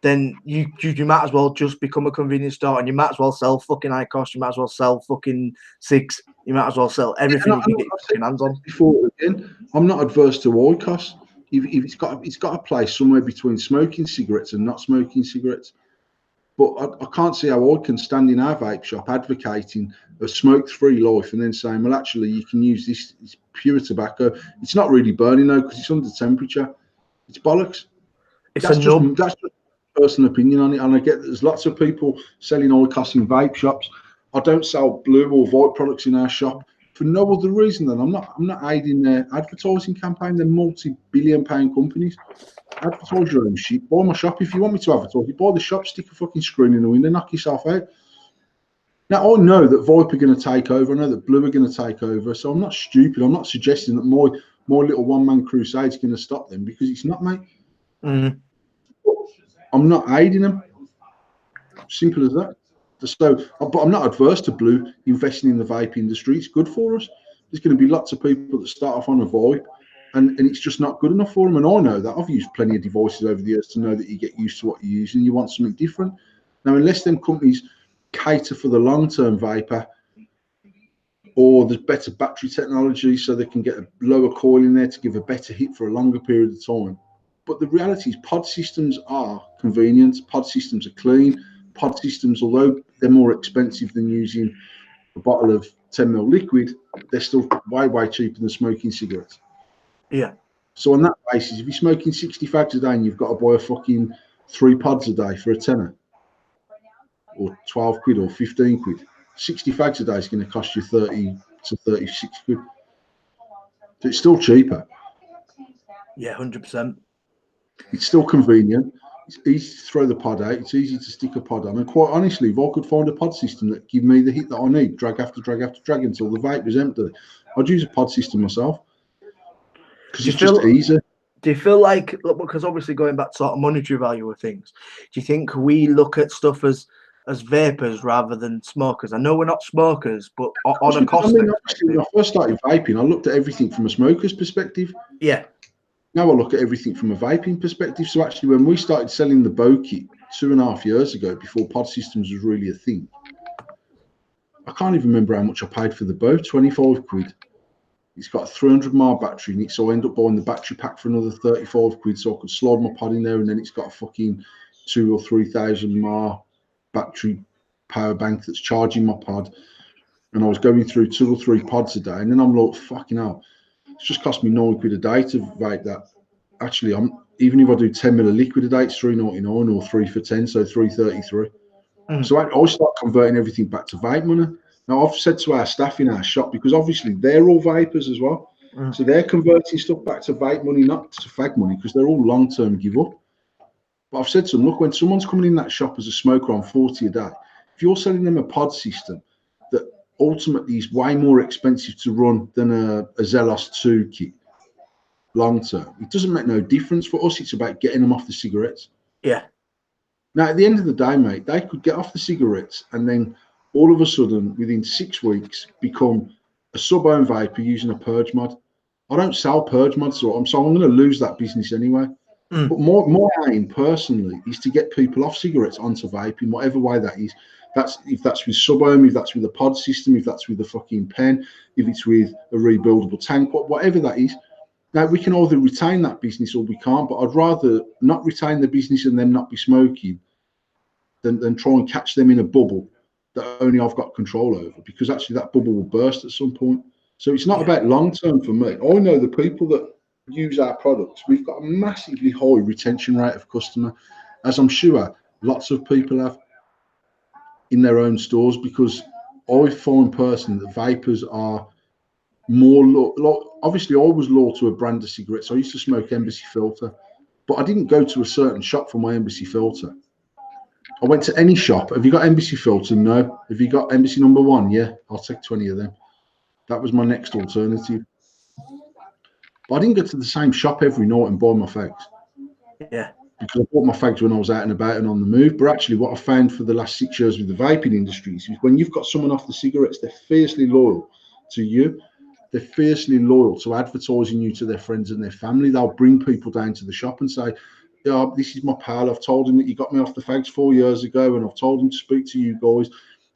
then you might as well just become a convenience store, and you might as well sell fucking IQOS, you might as well sell fucking cigs, you might as well sell everything you can get your fucking hands on. Before again, I'm not adverse to IQOS. If it's got a place somewhere between smoking cigarettes and not smoking cigarettes. But I can't see how I can stand in our vape shop advocating a smoke-free life and then saying, well, actually, you can use this. It's pure tobacco. It's not really burning though because it's under temperature. It's bollocks. That's just personal opinion on it. And I get that there's lots of people selling IQOS in vape shops. I don't sell blue or white products in our shop for no other reason than I'm not aiding their advertising campaign. They're multi-billion-pound companies. Advertise your own shit. Buy my shop. If you want me to advertise, you buy the shop, stick a fucking screen in the window, knock yourself out. Now, I know that Vape are going to take over. I know that Blue are going to take over. So I'm not stupid. I'm not suggesting that my little one-man crusade is going to stop them because it's not, mate. I'm not aiding them. Simple as that. So, but I'm not adverse to Blue investing in the vape industry. It's good for us. There's going to be lots of people that start off on a Vape. And it's just not good enough for them. And I know that. I've used plenty of devices over the years to know that you get used to what you're using. You want something different. Now, unless them companies cater for the long-term vapor or there's better battery technology so they can get a lower coil in there to give a better hit for a longer period of time. But the reality is pod systems are convenient. Pod systems are clean. Pod systems, although they're more expensive than using a bottle of 10ml liquid, they're still way, way cheaper than smoking cigarettes. Yeah. So on that basis, if you're smoking 60 fags a day and you've got to buy a fucking 3 pods a day for a tenner, or 12 quid or 15 quid, 60 fags a day is going to cost you 30 to 36 quid. So it's still cheaper. Yeah, 100%. It's still convenient. It's easy to throw the pod out. It's easy to stick a pod on. And quite honestly, if I could find a pod system that give me the hit that I need, drag after drag after drag until the vape was empty, I'd use a pod system myself. Because it's just easier. Do you feel like, because obviously going back to sort of monetary value of things, do you think we look at stuff as vapors rather than smokers? I know we're not smokers, but on a cost. When I first started vaping, I looked at everything from a smoker's perspective. Yeah. Now I look at everything from a vaping perspective. So actually, when we started selling the Bow kit 2.5 years ago, before pod systems was really a thing, I can't even remember how much I paid for the Bow, 25 quid. It's got a 300 mAh battery in it, so I end up buying the battery pack for another 35 quid, so I could slide my pod in there, and then it's got a fucking 2,000 or 3,000 mAh battery power bank that's charging my pod. And I was going through 2 or 3 pods a day, and then I'm like, fucking hell, it's just cost me 9 quid a day to vape that. Actually, even if I do 10ml of liquid a day, it's $3.99 or 3 for 10, so $3.33. So I start converting everything back to vape money. Now, I've said to our staff in our shop, because obviously they're all vapors as well. So they're converting stuff back to vape money, not to fag money, because they're all long-term give up. But I've said to them, look, when someone's coming in that shop as a smoker on 40 a day, if you're selling them a pod system that ultimately is way more expensive to run than a Zelos 2 kit long-term, it doesn't make no difference for us. It's about getting them off the cigarettes. Yeah. Now, at the end of the day, mate, they could get off the cigarettes and then all of a sudden, within 6 weeks, become a sub-ohm vapor using a purge mod. I don't sell purge mods, so I'm going to lose that business anyway. But my aim personally is to get people off cigarettes onto vaping, whatever way that is. That's if that's with Subohm, if that's with a pod system, if that's with a fucking pen, if it's with a rebuildable tank, whatever that is. Now we can either retain that business or we can't, but I'd rather not retain the business and them not be smoking than try and catch them in a bubble that only I've got control over, because actually that bubble will burst at some point. So it's not about long term for me. I know the people that use our products, we've got a massively high retention rate of customer, as I'm sure lots of people have in their own stores, because I find personally that vapors are more obviously I was loyal to a brand of cigarettes. I used to smoke Embassy Filter, but I didn't go to a certain shop for my Embassy Filter. I went to any shop. Have you got Embassy Filter? No. Have you got Embassy number 1? Yeah, I'll take 20 of them. That was my next alternative. But I didn't go to the same shop every night and buy my fags. Yeah. Because I bought my fags when I was out and about and on the move. But actually, what I found for the last 6 years with the vaping industry is when you've got someone off the cigarettes, they're fiercely loyal to you. They're fiercely loyal to advertising you to their friends and their family. They'll bring people down to the shop and say, yeah, this is my pal. I've told him that you got me off the fags 4 years ago, and I've told him to speak to you guys.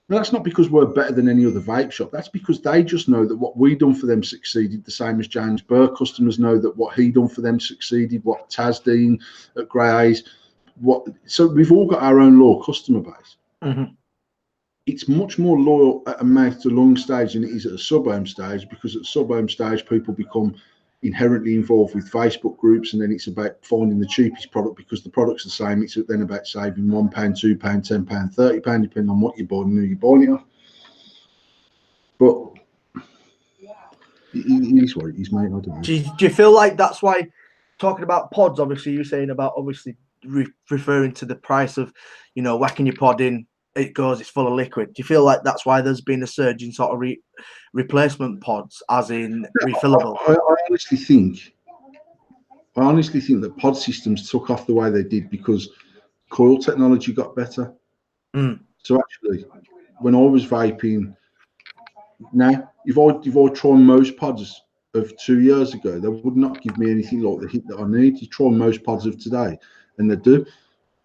And that's not because we're better than any other vape shop. That's because they just know that what we done for them succeeded, the same as James Burr. Customers know that what he done for them succeeded, what Taz Dean at Grey's, so we've all got our own loyal customer base. Mm-hmm. It's much more loyal at a mouth to lung stage than it is at a sub-ohm stage, because at sub-ohm stage, people become inherently involved with Facebook groups, and then it's about finding the cheapest product because the product's the same. It's then about saving £1, £2, £10, £30, depending on what you're buying and who you're buying it off. But it is what it is, mate. I don't know. Do you feel like that's why, talking about pods, obviously you're saying about referring to the price of, whacking your pod in, it goes, it's full of liquid. Do you feel like that's why there's been a surge in sort of replacement pods, as in refillable? I honestly think that pod systems took off the way they did because coil technology got better. So actually, when I was vaping, now if I try most pods of 2 years ago, they would not give me anything like the hit that I need. You try most pods of today, and they do.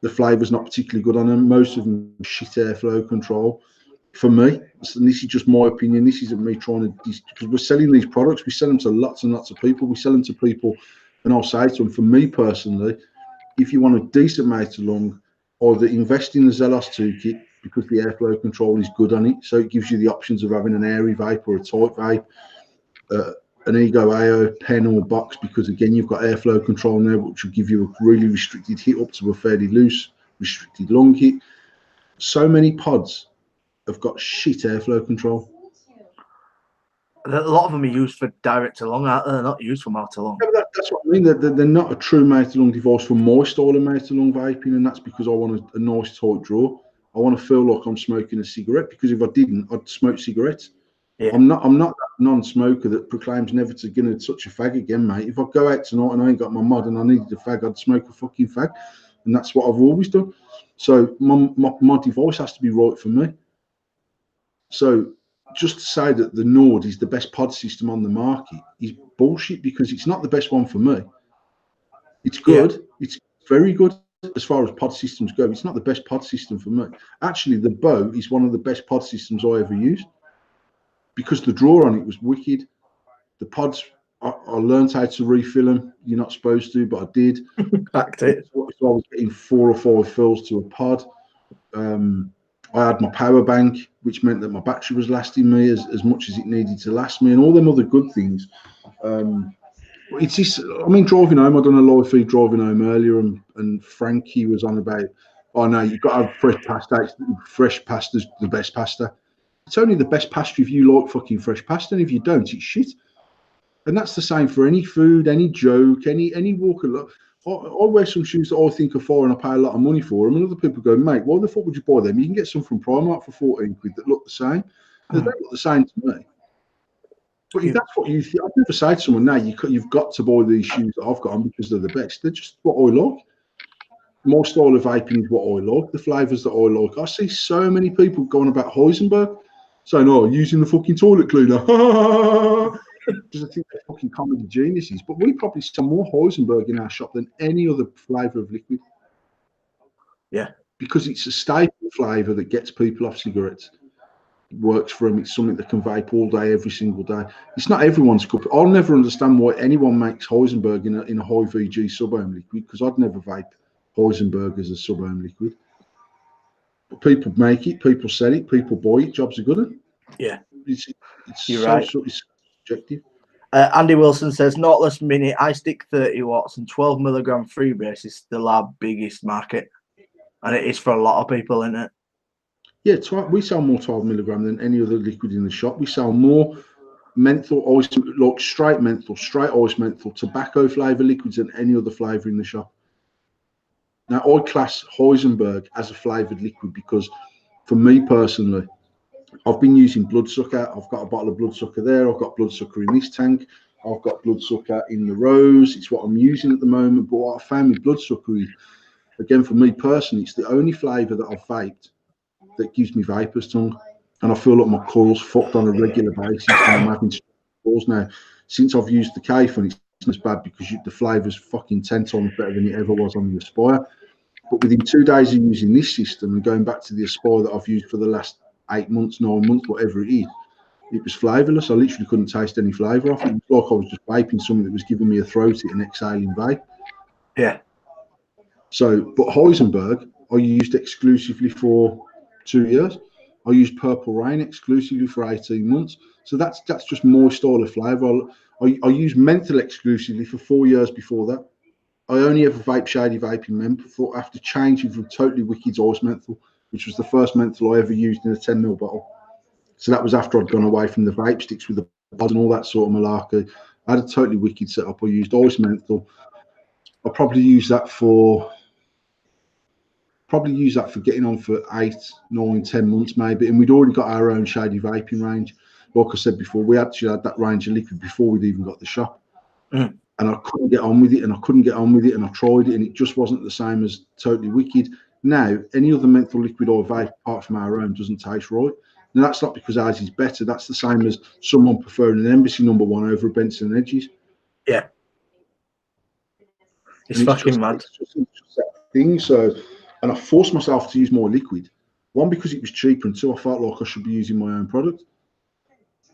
The flavour's not particularly good on them. Most of them shit airflow control. For me, and this is just my opinion, this isn't me trying to, because we're selling these products, we sell them to lots and lots of people. We sell them to people, and I'll say to them, for me personally, if you want a decent motor lung, either invest in the Zelos 2 kit, because the airflow control is good on it, so it gives you the options of having an airy vape or a tight vape, an Ego AO pen or box, because again you've got airflow control there, which will give you a really restricted hit up to a fairly loose restricted lung hit. So many pods have got shit airflow control. A lot of them are used for direct to lung, aren't they? They're not used for mouth to lung. Yeah, that's what I mean. They're not a true mouth to lung device for my style of mouth to lung vaping, and that's because I want a nice tight draw. I want to feel like I'm smoking a cigarette, because if I didn't, I'd smoke cigarettes. Yeah. I'm not that non-smoker that proclaims never to gonna touch a fag again, mate. If I go out tonight and I ain't got my mod and I needed a fag, I'd smoke a fucking fag, and that's what I've always done. So my device has to be right for me. So just to say that the Nord is the best pod system on the market is bullshit, because it's not the best one for me. It's good. Yeah. It's very good as far as pod systems go. It's not the best pod system for me. Actually, the Bow is one of the best pod systems I ever used, because the draw on it was wicked. The pods, I learned how to refill them. You're not supposed to, but I did. Backed it. So I was getting 4 or 5 fills to a pod. I had my power bank, which meant that my battery was lasting me as much as it needed to last me, and all them other good things. It's just, I mean, driving home, I done a live feed driving home earlier, and Frankie was on about, oh no, you've got to have fresh pasta. Fresh pasta's the best pasta. It's only the best pasta if you like fucking fresh pasta, and if you don't, it's shit. And that's the same for any food, any joke, any walk of life. I wear some shoes that I think are fine and I pay a lot of money for them, and other people go, mate, why the fuck would you buy them? You can get some from Primark for 14 quid that look the same. They don't look the same to me. But if that's what you think, I'd never say to someone, no, you've got to buy these shoes that I've got on because they're the best. They're just what I like. My style of vaping is what I like, the flavours that I like. I see so many people going about Heisenberg saying, oh, using the fucking toilet cleaner. because I think they're fucking comedy geniuses. But we probably sell more Heisenberg in our shop than any other flavour of liquid. Yeah. Because it's a staple flavour that gets people off cigarettes. Works for them. It's something that can vape all day, every single day. It's not everyone's cup. I'll never understand why anyone makes Heisenberg in a high VG sub-ohm liquid, because I'd never vape Heisenberg as a sub-ohm liquid. But people make it, people sell it, people buy it. Jobs are good. Yeah. It's You're so right. it's subjective. Andy Wilson says, Nautilus Mini, I stick 30 watts and 12 milligram freebase is still our biggest market. And it is for a lot of people, isn't it? Yeah, we sell more 12 milligram than any other liquid in the shop. We sell more menthol, ice, like straight menthol, straight ice menthol, tobacco flavour liquids than any other flavour in the shop. Now, I class Heisenberg as a flavoured liquid because, for me personally, I've been using bloodsucker. I've got a bottle of bloodsucker there. I've got bloodsucker in this tank. I've got bloodsucker in the Rose. It's what I'm using at the moment. But what I found with bloodsucker is, again, for me personally, it's the only flavour that I've vaped that gives me vapor's tongue. And I feel like my coil's fucked on a regular basis and I'm having calls now. Since I've used the Kayfun, it's not as bad because the flavour's fucking 10 times better than it ever was on the Aspire. But within 2 days of using this system and going back to the Aspire that I've used for the last 8 months, 9 months, whatever it is, it was flavourless. I literally couldn't taste any flavour off it. It was like I was just vaping something that was giving me a throaty and exhaling vape. Yeah. So, but Heisenberg, I used exclusively for 2 years. I used Purple Rain exclusively for 18 months. So that's just my style of flavour. I used menthol exclusively for 4 years before that. I only ever vape shady vaping menthol after changing from Totally Wicked's ice menthol, which was the first menthol I ever used in a 10ml bottle. So that was after I'd gone away from the vape sticks with the pods and all that sort of malarkey. I had a Totally Wicked setup. I used ice menthol. I probably used that for getting on for 8, 9, 10 months maybe. And we'd already got our own shady vaping range. Like I said before, we actually had that range of liquid before we'd even got the shop. Mm. And I couldn't get on with it, and I couldn't get on with it, and I tried it, and it just wasn't the same as Totally Wicked. Now, any other menthol liquid or vape apart from our own doesn't taste right. Now, that's not because ours is better. That's the same as someone preferring an Embassy number 1 over a Benson and Hedges. Yeah. It's fucking mad. It's just that thing. So, and I forced myself to use more liquid. 1, because it was cheaper, and 2, I felt like I should be using my own product.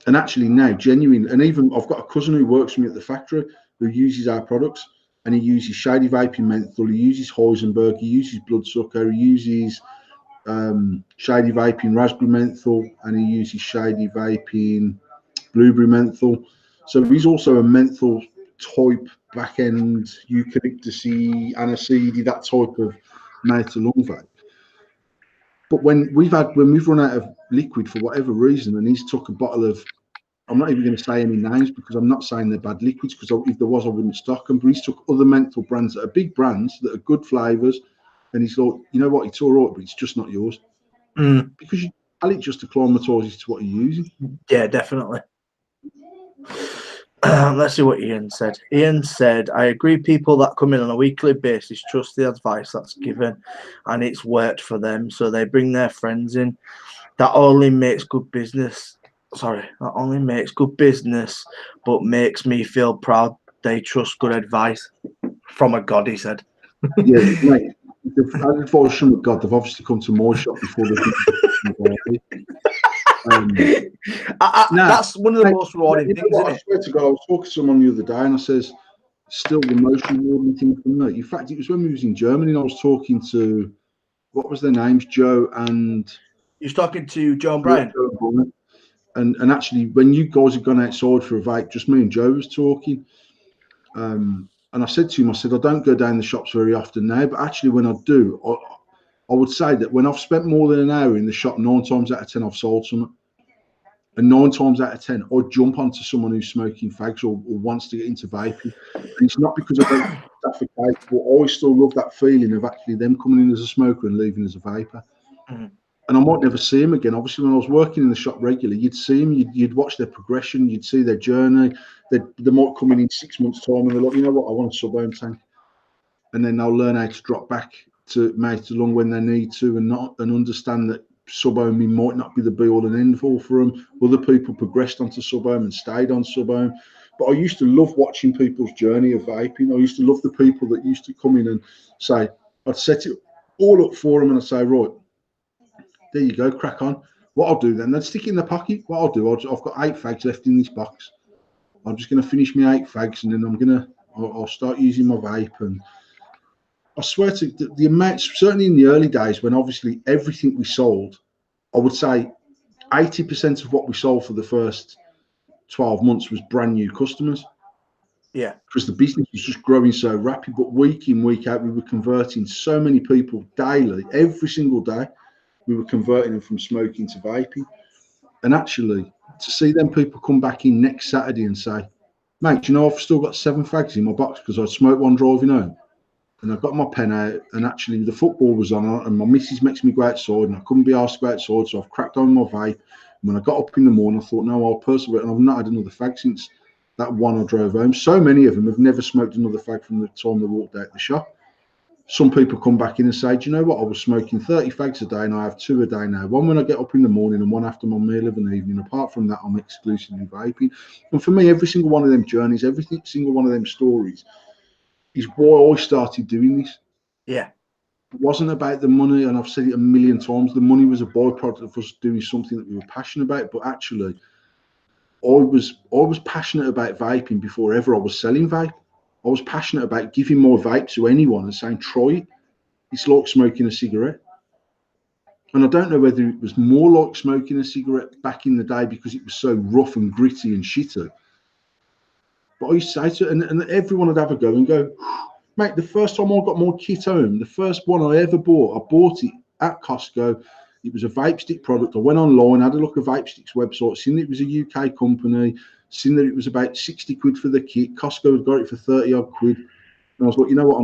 And actually now, genuine, and even I've got a cousin who works for me at the factory who uses our products, and he uses shady vaping menthol, he uses Heisenberg, he uses bloodsucker, he uses shady vaping raspberry menthol, and he uses shady vaping blueberry menthol. So he's also a menthol type back end eucalyptusy, aniseedy, that type of made to lung vape. But when we've run out of liquid for whatever reason, and he's took a bottle of, I'm not even going to say any names because I'm not saying they're bad liquids, because if there was, I wouldn't stock them. But he's took other menthol brands that are big brands that are good flavours, and he's like, you know what, it's all right, but it's just not yours. Mm. Because you tell it just acclimatizes to what you're using. Yeah, definitely. Let's see what Ian said. Ian said, I agree people that come in on a weekly basis trust the advice that's given and it's worked for them, so they bring their friends in. That only makes good business. That only makes good business, but makes me feel proud they trust good advice from a god, he said. Yeah, mate. I'd advise from God, they've obviously come to my shop before they've been. That's one of the most rewarding things, isn't I it? swear to God, I was talking to someone the other day and I says, still the most rewarding thing for me. In fact, it was when we was in Germany and I was talking to, what was their names, Joe and... You're talking to John Bryan? And actually, when you guys had gone outside for a vape, just me and Joe was talking. And I said to him, I said, I don't go down the shops very often now, but actually when I do, I would say that when I've spent more than an hour in the shop, 9 times out of 10, I've sold something. And 9 times out of 10, I jump onto someone who's smoking fags or wants to get into vaping. And it's not because I don't suffocate, but I always still love that feeling of actually them coming in as a smoker and leaving as a vapor. Mm-hmm. And I might never see them again. Obviously, when I was working in the shop regularly, you'd see them, you'd watch their progression, you'd see their journey. They might come in 6 months' time and they're like, you know what, I want a sub-ohm tank. And then they'll learn how to drop back to mate along when they need to and understand that sub-ohming might not be the be-all and end-all for them. Other people progressed onto sub-ohm and stayed on sub-ohm. But I used to love watching people's journey of vaping. I used to love the people that used to come in and say, I'd set it all up for them and I'd say, right, there you go, crack on. What I'll do then, they'd stick it in the pocket. What I'll do, I've got 8 fags left in this box. I'm just going to finish my 8 fags and then I'll start using my vape. And I swear to the amount, certainly in the early days when obviously everything we sold, I would say 80% of what we sold for the first 12 months was brand new customers. Yeah. Because the business was just growing so rapid, but week in, week out, we were converting so many people daily, every single day. We were converting them from smoking to vaping. And actually, to see them people come back in next Saturday and say, mate, you know, I've still got 7 fags in my box because I smoked one driving home. And I got my pen out, and actually the football was on, and my missus makes me go outside, and I couldn't be asked to go outside, so I've cracked on my vape. And when I got up in the morning, I thought, no, I'll persevere, and I've not had another fag since that one I drove home. So many of them have never smoked another fag from the time they walked out the shop. Some people come back in and say, do you know what, I was smoking 30 fags a day, and I have 2 a day now. One when I get up in the morning and one after my meal of an evening. Apart from that, I'm exclusively vaping. And for me, every single one of them journeys, every single one of them stories is why I started doing this. Yeah. It wasn't about the money, and I've said it a million times. The money was a byproduct of us doing something that we were passionate about. But actually, I was passionate about vaping before ever I was selling vape. I was passionate about giving my vape to anyone and saying, try it. It's like smoking a cigarette. And I don't know whether it was more like smoking a cigarette back in the day because it was so rough and gritty and shitty. But I used to say to it, and everyone would have a go and go, mate, the first time I got my kit home, the first one I ever bought, I bought it at Costco. It was a vape stick product. I went online, had a look at Vape Stick's website, seen that it was a UK company, seen that it was about 60 quid for the kit. Costco had got it for 30 odd quid. And I was like, you know what,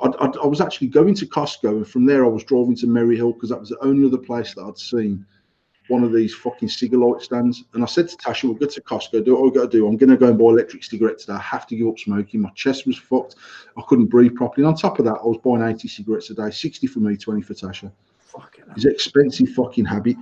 I was actually going to Costco, and from there I was driving to Maryhill because that was the only other place that I'd seen one of these fucking cigarette stands. And I said to Tasha, we'll go to Costco, do what I've got to do. I'm going to go and buy electric cigarettes today. I have to give up smoking. My chest was fucked. I couldn't breathe properly. And on top of that, I was buying 80 cigarettes a day, 60 for me, 20 for Tasha. It's an expensive fucking habit.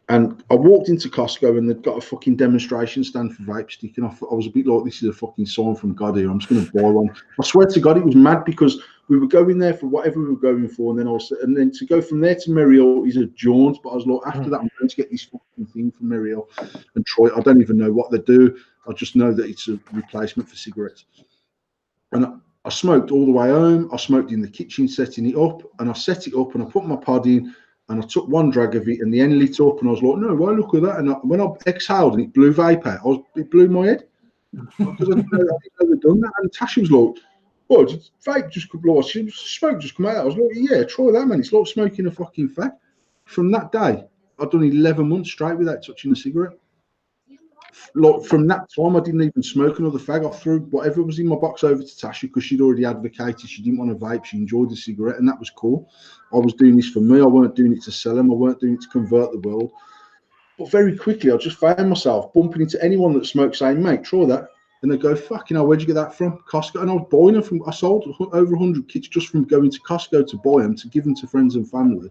And I walked into Costco and they'd got a fucking demonstration stand for Vape Stick. And I was a bit like, this is a fucking sign from God here. I'm just going to buy one. I swear to God, it was mad because we were going there for whatever we were going for. And then to go from there to Maryhill is a jaunt. But I was like, after that, I'm going to get this fucking thing from Maryhill and try it. I don't even know what they do. I just know that it's a replacement for cigarettes. And I smoked all the way home. I smoked in the kitchen, setting it up. And I set it up and I put my pod in. And I took one drag of it, and the end lit up, and I was like, "No, why look at that?" And when I exhaled and it blew vape out, it blew my head because I didn't know they'd done that. And Tasha was like, "Well, did vape just come out? Smoke just come out?" I was like, "Yeah, try that, man. It's like smoking a fucking fag." From that day, I'd done 11 months straight without touching a cigarette. Like from that time, I didn't even smoke another fag. I threw whatever was in my box over to Tasha because she'd already advocated she didn't want to vape. She enjoyed the cigarette, and that was cool. I was doing this for me. I weren't doing it to sell them. I weren't doing it to convert the world. But very quickly, I just found myself bumping into anyone that smoked, saying, "Mate, try that." And they go, "Fucking hell, where'd you get that from?" Costco. And I was buying them from. I sold over 100 kits just from going to Costco to buy them to give them to friends and family.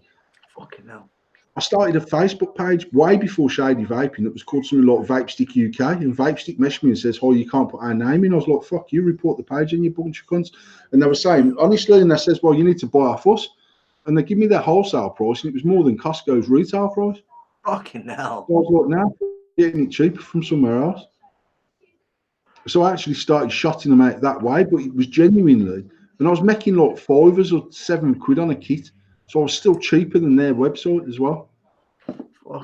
Fucking hell. I started a Facebook page way before Shady Vaping that was called something like Vape Stick UK, and Vape Stick messaged me and says, "Oh, you can't put our name in." I was like, "Fuck you, report the page and you bunch of cunts." And they were saying, honestly, and they says, "Well, you need to buy off us." And they give me their wholesale price, and it was more than Costco's retail price. Fucking hell. So I was like, "Now, getting it cheaper from somewhere else." So I actually started shotting them out that way, but it was genuinely, and I was making like 5 or 7 quid on a kit. So I was still cheaper than their website as well.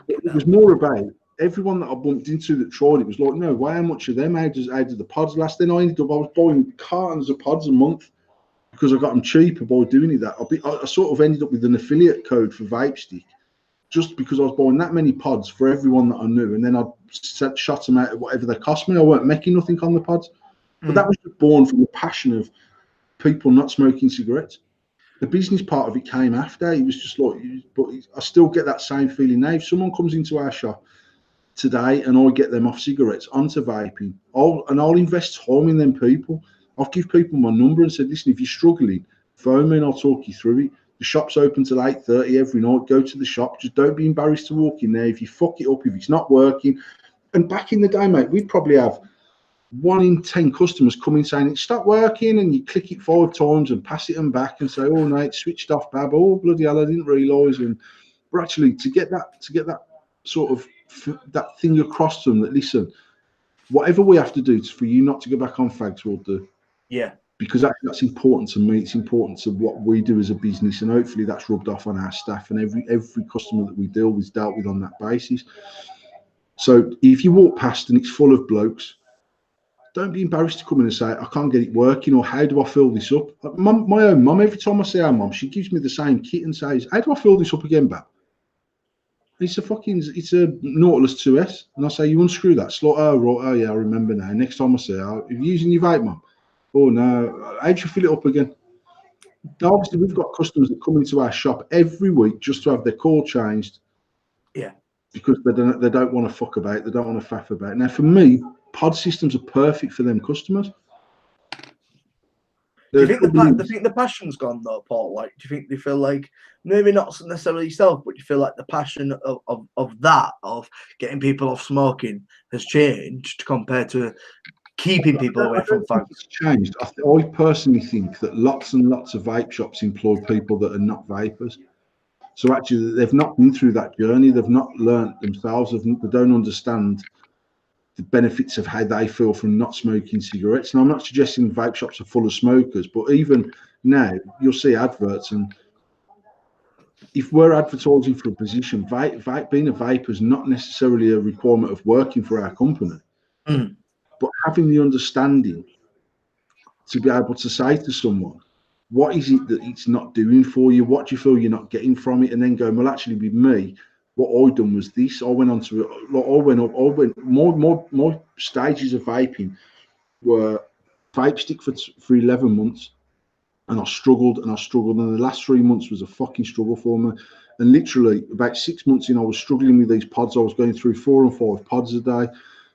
It was more about everyone that I bumped into that tried it was like, "No, why? How much of them? How do the pods last?" Then I was buying cartons of pods a month because I got them cheaper by doing it. I sort of ended up with an affiliate code for Vape Stick just because I was buying that many pods for everyone that I knew, and then I shot them out at whatever they cost me. I weren't making nothing on the pods, but that was just born from the passion of people not smoking cigarettes. The business part of it came after. It was just like, but I still get that same feeling now. If someone comes into our shop today and I get them off cigarettes onto vaping, I'll invest time in them people. I'll give people my number and said, "Listen, if you're struggling, phone me and I'll talk you through it. The shop's open till 8:30 every night. Go to the shop. Just don't be embarrassed to walk in there. If you fuck it up, if it's not working." And back in the day, mate, we'd probably have 1 in 10 customers come in saying it's stopped working, and you click it 5 times and pass it them back and say, oh no, it's switched off, Bab. Oh bloody hell, I didn't realise. And but actually, to get that sort of that thing across to them that, listen, whatever we have to do for you not to go back on fags, we'll do. Yeah. Because that's important to me. It's important to what we do as a business, and hopefully that's rubbed off on our staff, and every customer that we deal with is dealt with on that basis. So if you walk past and it's full of blokes, don't be embarrassed to come in and say, I can't get it working, or how do I fill this up? Like my own mum, every time I see our mum, she gives me the same kit and says, how do I fill this up again, Bab? It's a Nautilus 2S. And I say, you unscrew that slot. Oh, right. Oh, yeah, I remember now. Next time I say, oh, are you using your vape, mum? Oh, no. How do you fill it up again? Now, obviously, we've got customers that come into our shop every week just to have their call changed. Yeah. Because they don't want to fuck about. They don't want to faff about. Now, for me, pod systems are perfect for them customers. Do you think the passion's gone though, Paul? Like, do you think they feel like, maybe not necessarily yourself, but you feel like the passion of getting people off smoking has changed compared to keeping people away from fags? It's changed. I personally think that lots and lots of vape shops employ people that are not vapers. So actually, they've not been through that journey. They've not learnt themselves. They don't understand the benefits of how they feel from not smoking cigarettes. And I'm not suggesting vape shops are full of smokers, but even now you'll see adverts, and if we're advertising for a position, vape being a vaper is not necessarily a requirement of working for our company, but having the understanding to be able to say to someone, what is it that it's not doing for you? What do you feel you're not getting from it? And then going, well, actually, with me, what I done was this. I went on to it. My stages of vaping were vape stick for 11 months. And I struggled. And the last 3 months was a fucking struggle for me. And literally about 6 months in, I was struggling with these pods. I was going through 4 and 5 pods a day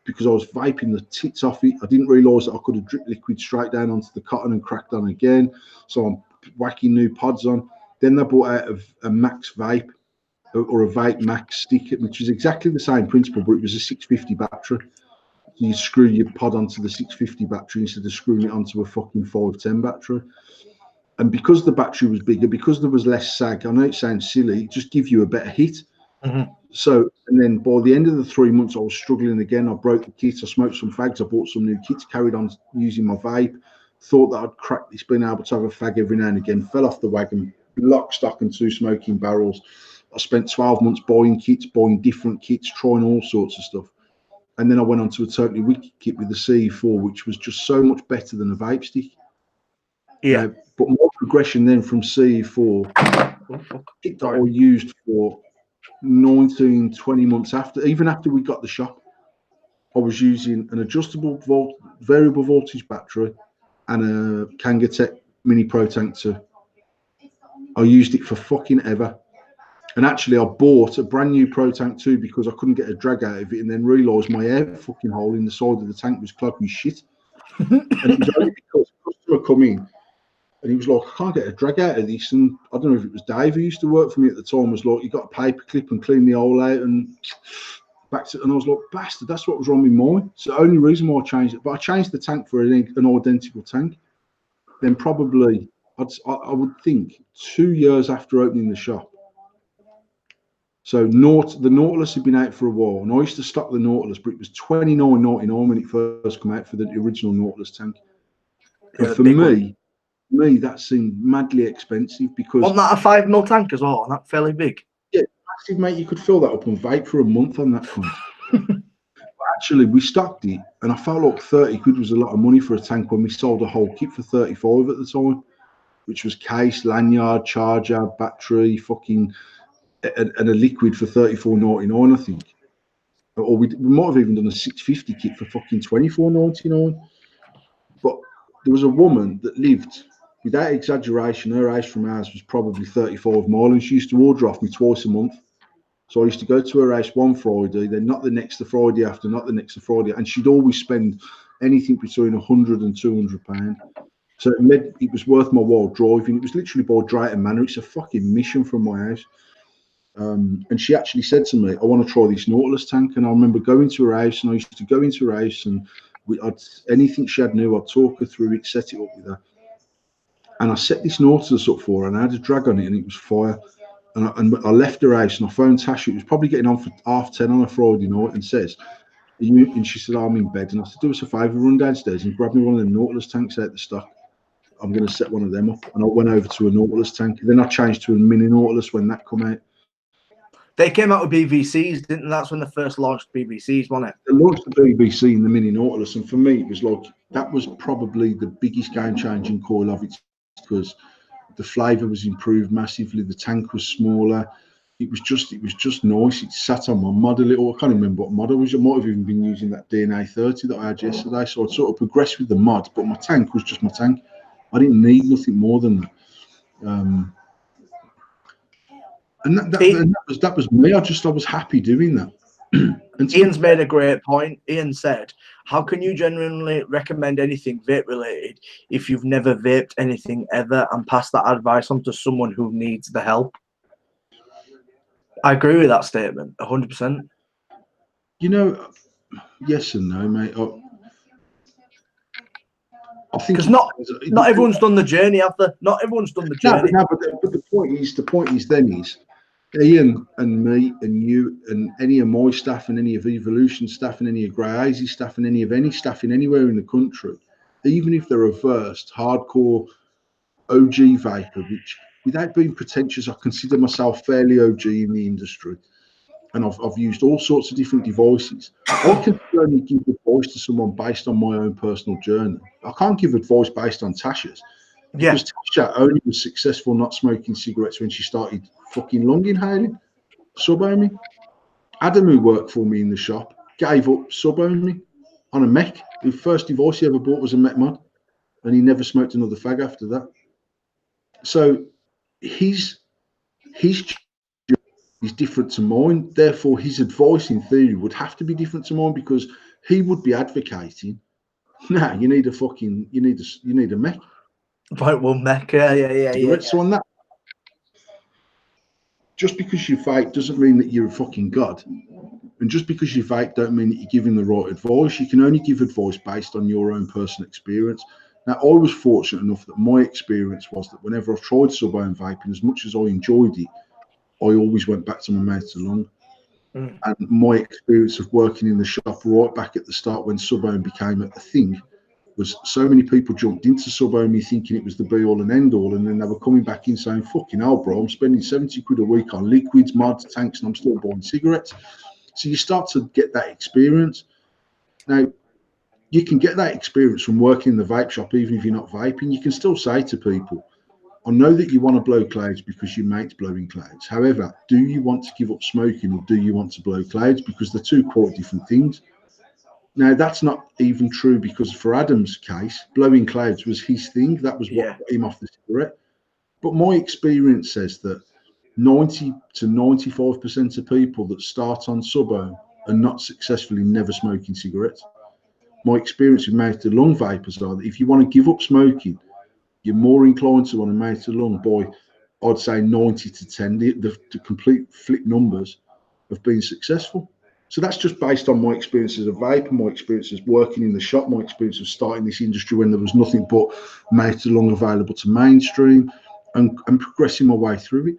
because I was vaping the tits off it. I didn't realise that I could have dripped liquid straight down onto the cotton and cracked on again. So I'm whacking new pods on. Then they brought out a Max Vape, or a Vape Max stick, which was exactly the same principle, but it was a 650 battery. So you screw your pod onto the 650 battery instead of screwing it onto a fucking 510 battery. And because the battery was bigger, because there was less sag, I know it sounds silly, it just gives you a better hit. So, and then by the end of the 3 months, I was struggling again. I broke the kit. I smoked some fags. I bought some new kits, carried on using my vape. Thought that I'd cracked this, being able to have a fag every now and again. Fell off the wagon, lock, stock, and 2 smoking barrels. I spent 12 months buying kits, buying different kits, trying all sorts of stuff. And then I went on to a totally wicked kit with the CE4, which was just so much better than a vape stick. Yeah. But more progression then from CE4, kit that I used for 19, 20 months after, even after we got the shop, I was using an adjustable variable voltage battery and a Kangatech Mini Pro Tank 2. I used it for fucking ever. And actually, I bought a brand new Pro Tank 2 because I couldn't get a drag out of it, and then realised my air fucking hole in the side of the tank was clogged with shit. And it was only because a customer come in and he was like, I can't get a drag out of this. And I don't know if it was Dave who used to work for me at the time, was like, you got a paper clip and clean the hole out and back to. And I was like, bastard, that's what was wrong with mine. It's the only reason why I changed it. But I changed the tank for an identical tank. Then probably, I would think 2 years after opening the shop. So the Nautilus had been out for a while, and I used to stock the Nautilus, but it was $29.99 when it first came out for the original Nautilus tank. And for me, that seemed madly expensive because. Wasn't that a 5mm tank as well? That fairly big. Yeah, massive, mate. You could fill that up and vape for a month on that cunt. But actually, we stocked it, and I felt like 30 quid was a lot of money for a tank when we sold a whole kit for 35 at the time, which was case, lanyard, charger, battery, fucking. And a liquid for $34.99, I think. Or we might have even done a 650 kit for fucking $24.99. But there was a woman that lived, without exaggeration, her house from ours was probably 35 miles, and she used to order off me twice a month. So I used to go to her house one Friday, then not the next, the Friday after, not the next, the Friday, and she'd always spend anything between £100 and £200. So it was worth my while driving. It was literally by Drayton Manor. It's a fucking mission from my house. And she actually said to me, I want to try this Nautilus tank. And I remember going to her house, and I used to go into her house and Anything she had new, I'd talk her through it, set it up with her. And I set this Nautilus up for her, and I had a drag on it, and it was fire. And I left her house, and I phoned Tasha. It was probably getting on for 10:30 on a Friday night, and says, and she said, I'm in bed. And I said, do us a favour, run downstairs and grab me one of them Nautilus tanks out the stock. I'm going to set one of them up. And I went over to a Nautilus tank. And then I changed to a mini Nautilus when that come out. They came out with BVCs, didn't they? That's when they first launched BVCs, wasn't it? They launched the BBC in the mini Nautilus. And for me, it was like, that was probably the biggest game-changing coil of it, because the flavour was improved massively. The tank was smaller. It was just nice. It sat on my mod a little. I can't remember what mod I was. I might have even been using that DNA 30 that I had yesterday. So I'd sort of progressed with the mod, but my tank was just my tank. I didn't need nothing more than that. And that was me. I was happy doing that. Ian's made a great point. Ian said, how can you genuinely recommend anything vape related if you've never vaped anything ever and pass that advice on to someone who needs the help? I agree with that statement 100%. You know, yes and no, mate. I think because not everyone's done the journey, have they? Not everyone's done the journey. No, but the point is Ian and me and you and any of my staff and any of Evolution staff and any of Grey Hazy staff and any of any staff in anywhere in the country, even if they're a versed, hardcore OG vapor, which without being pretentious, I consider myself fairly OG in the industry. And I've used all sorts of different devices. I can only give advice to someone based on my own personal journey. I can't give advice based on Tasha's. Because Tasha only was successful not smoking cigarettes when she started fucking lung inhaling, sub-ohming. Adam, who worked for me in the shop, gave up sub-ohming on a mech. The first device he ever bought was a mech mod, and he never smoked another fag after that. So his is different to mine. Therefore, his advice in theory would have to be different to mine, because he would be advocating, nah, you need a mech. Point one mech, yeah. So on that, just because you vape doesn't mean that you're a fucking god, and just because you vape don't mean that you're giving the right advice. You can only give advice based on your own personal experience. Now, I was fortunate enough that my experience was that whenever I've tried sub-ohm vaping, as much as I enjoyed it, I always went back to my mouth to lung. And my experience of working in the shop right back at the start when sub-ohm became a thing was so many people jumped into sub-ohm thinking it was the be-all and end-all, and then they were coming back in saying, fucking hell, bro, I'm spending 70 quid a week on liquids, mods, tanks, and I'm still buying cigarettes. So you start to get that experience. Now, you can get that experience from working in the vape shop, even if you're not vaping. You can still say to people, I know that you want to blow clouds because your mate's blowing clouds. However, do you want to give up smoking, or do you want to blow clouds? Because they're two quite different things. Now, that's not even true, because for Adam's case, blowing clouds was his thing. That was what got him off the cigarette. But my experience says that 90 to 95% of people that start on sub-ohm are not successfully never smoking cigarettes. My experience with mouth to lung vapors are that if you want to give up smoking, you're more inclined to want to mouth to lung by, I'd say, 90 to 10. The complete flip numbers have been successful. So that's just based on my experience as a vaper, my experiences working in the shop, my experience of starting this industry when there was nothing but mouth to lung available to mainstream, and progressing my way through it.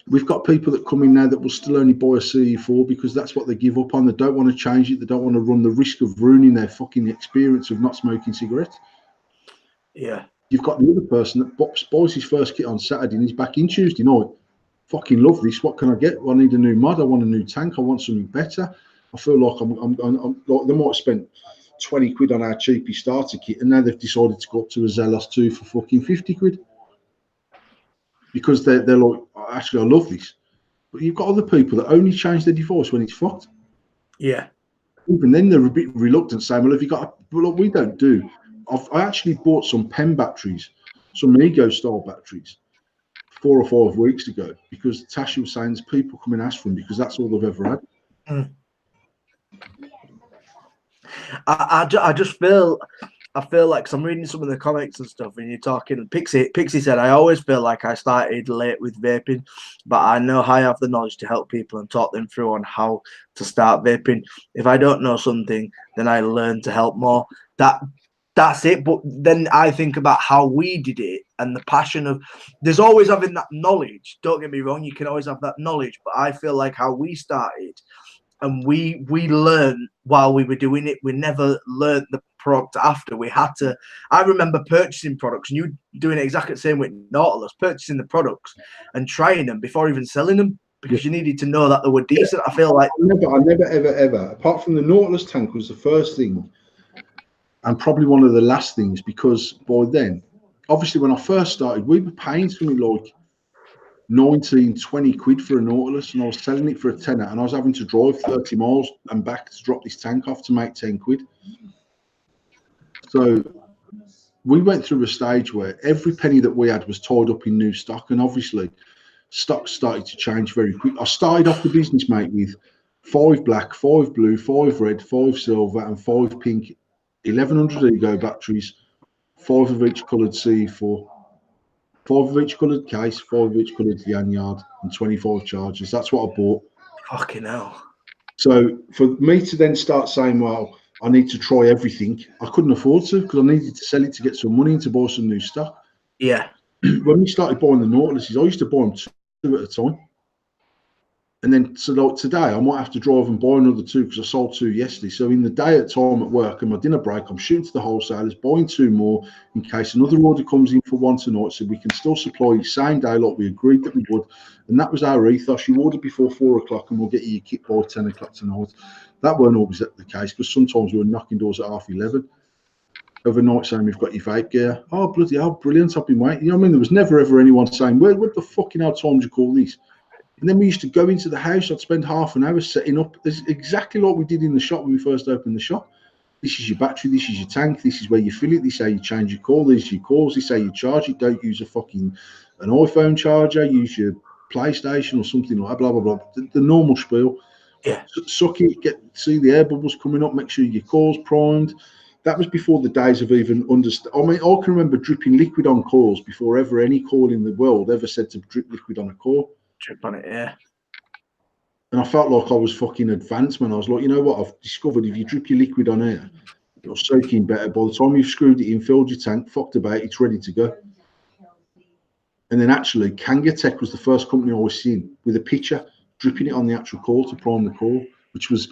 We've got people that come in now that will still only buy a CE4 because that's what they give up on. They don't want to change it. They don't want to run the risk of ruining their fucking experience of not smoking cigarettes. Yeah. You've got the other person that buys his first kit on Saturday and he's back in Tuesday night. Fucking love this. What can I get? Well, I need a new mod. I want a new tank. I want something better. I feel like I'm like, they might have spent 20 quid on our cheapy starter kit, and now they've decided to go up to a Zelos 2 for fucking 50 quid. Because they're like, actually, I love this. But you've got other people that only change their device when it's fucked. Yeah. Even then, they're a bit reluctant, saying, well, have you got well, look, we don't do. I actually bought some pen batteries, some Ego style batteries, 4 or 5 weeks ago, because Tasha was saying there's people come and ask for them because that's all they've ever had. I just feel I feel like, 'cause I'm reading some of the comics and stuff, and you're talking. Pixie said, I always feel like I started late with vaping, but I know I have the knowledge to help people and talk them through on how to start vaping. If I don't know something, then I learn to help more. That's it. But then I think about how we did it and the passion of. There's always having that knowledge. Don't get me wrong. You can always have that knowledge, but I feel like how we started. And we learned while we were doing it. We never learned the product after. We had to. I remember purchasing products, and you doing it exactly the same with Nautilus, purchasing the products and trying them before even selling them because you needed to know that they were decent. I feel like I never, ever, apart from the Nautilus tank was the first thing, and probably one of the last things, because by then, obviously, when I first started, we were paying something like 19, 20 quid for a Nautilus, and I was selling it for a tenner, and I was having to drive 30 miles and back to drop this tank off to make 10 quid. So we went through a stage where every penny that we had was tied up in new stock, and obviously stock started to change very quick. I started off the business, mate, with 5 black, 5 blue, 5 red, 5 silver, and 5 pink 1100 Ego batteries, 5 of each coloured C4. 5 of each coloured case, 5 of each coloured lanyard, and 25 chargers. That's what I bought. fucking hell. So for me to then start saying, well, I need to try everything, I couldn't afford to, because I needed to sell it to get some money and to buy some new stock. Yeah. When we started buying the Nautiluses, I used to buy them 2 at a time. And then, so like today, I might have to drive and buy another 2 because I sold 2 yesterday. So in the day at time at work and my dinner break, I'm shooting to the wholesalers, buying 2 more in case another order comes in for one tonight, so we can still supply same day like we agreed that we would. And that was our ethos. You order before 4 o'clock and we'll get you your kit by 10 o'clock tonight. That weren't always the case, because sometimes we were knocking doors at 11:30 overnight saying we've got your vape gear. Oh, bloody hell, brilliant, I've been waiting. You know what I mean? There was never ever anyone saying, well, what the fucking hell time do you call these? And then we used to go into the house. I'd spend half an hour setting up. It's exactly like we did in the shop when we first opened the shop. This is your battery. This is your tank. This is where you fill it. This is how you change your core. These are your calls. This is how you charge it. Don't use an iPhone charger. Use your PlayStation or something like that. Blah, blah, blah. The normal spiel. Yeah. Suck it. See the air bubbles coming up. Make sure your core's primed. That was before the days of even understand. I mean, I can remember dripping liquid on cores before ever any core in the world ever said to drip liquid on a core. Trip on it, yeah. And I felt like I was fucking advanced, man. I was like, you know what? I've discovered if you drip your liquid on air, it'll soak in better. By the time you've screwed it in, filled your tank, fucked about, it's ready to go. And then actually, Kangatech was the first company I was seeing with a pitcher dripping it on the actual core to prime the core, which was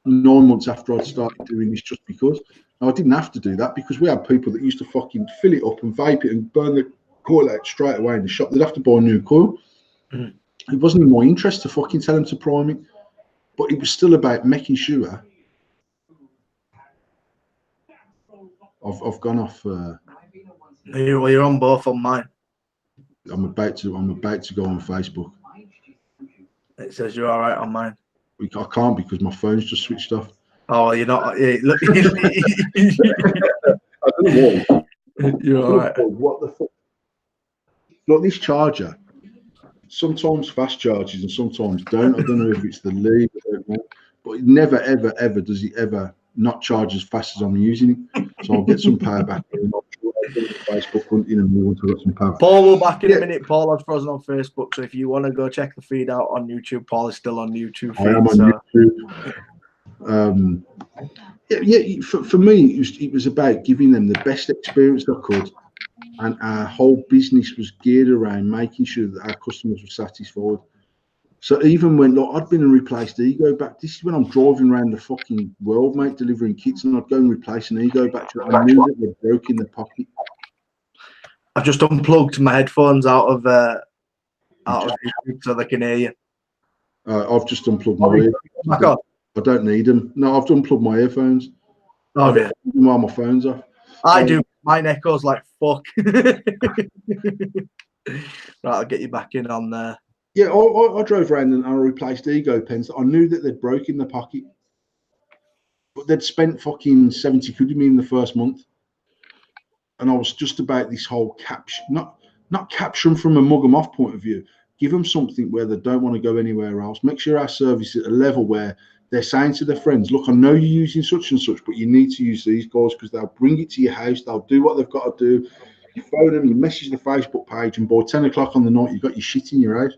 9 months after I'd started doing this just because. Now, I didn't have to do that because we had people that used to fucking fill it up and vape it and burn the coil out straight away in the shop. They'd have to buy a new coil. Mm. It wasn't in my interest to fucking tell them to prime it, but it was still about making sure. I've gone off. You're on both on mine. I'm about to go on Facebook. It says you're all right on mine. I can't because my phone's just switched off. Oh, you're not. Yeah, look, I don't know why. You're all right. What the fuck? Look, this charger. Sometimes fast charges and sometimes don't. I don't know if it's the lead, but it never, ever, ever does it ever not charge as fast as I'm using it. So I'll get some power back. And I'll Facebook hunting and move on to get some power. Paul will back in a minute. Paul has frozen on Facebook, so if you want to go check the feed out on YouTube, Paul is still on YouTube. I am on YouTube. For me, it was about giving them the best experience I could. And our whole business was geared around making sure that our customers were satisfied. So even when I'd been and replaced Ego back, this is when I'm driving around the fucking world, mate, delivering kits, and I'd go and replace an Ego battery. I knew that they broke in the pocket. I've just unplugged my headphones out of YouTube so they can hear you. I've just unplugged my earphones. I don't need them. No, I've unplugged my earphones. Oh, yeah. While my phone's off. I do. Mine echoes like fuck. Right, I'll get you back in on there. Yeah, I drove around and I replaced Ego pens. I knew that they'd broke in the pocket, but they'd spent fucking 70 quid with me in the first month, and I was just about this whole capture, not capture them from a mug 'em off point of view. Give them something where they don't want to go anywhere else. Make sure our service is at a level where they're saying to their friends, look, I know you're using such and such, but you need to use these guys because they'll bring it to your house. They'll do what they've got to do. You phone them, you message the Facebook page, and by 10 o'clock on the night, you've got your shit in your house.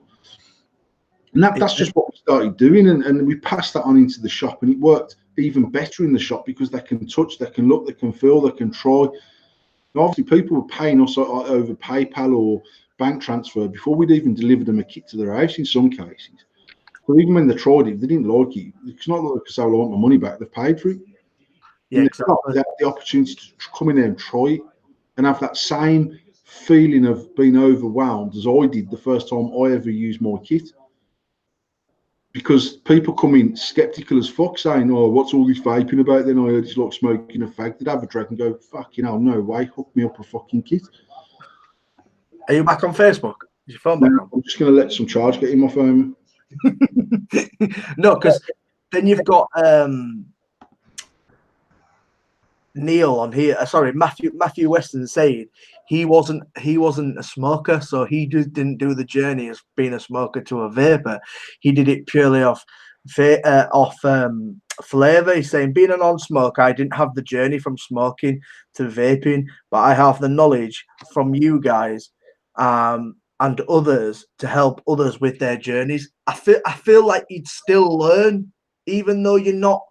And that's just what we started doing. And we passed that on into the shop, and it worked even better in the shop because they can touch, they can look, they can feel, they can try. And obviously, people were paying us over PayPal or bank transfer before we'd even delivered them a kit to their house in some cases. So even when they tried it, they didn't like it. It's not like because I want my money back. They've paid for it. Yeah, and exactly. they have the opportunity to come in there and try it and have that same feeling of being overwhelmed as I did the first time I ever used my kit. Because people come in skeptical as fuck, saying, "Oh, what's all this vaping about?" Then I heard it's like smoking a fag. They'd have a drag and go, "Fucking hell, no way! Hook me up a fucking kit." Are you back on Facebook? Is your phone Now, back on? I'm just going to let some charge get in my phone. No, because then you've got Neil on here. Sorry, Matthew Weston saying he wasn't a smoker, so he didn't do the journey as being a smoker to a vapor. He did it purely off flavor. He's saying being a non-smoker, I didn't have the journey from smoking to vaping, but I have the knowledge from you guys and others to help others with their journeys. I feel like you'd still learn, even though you're not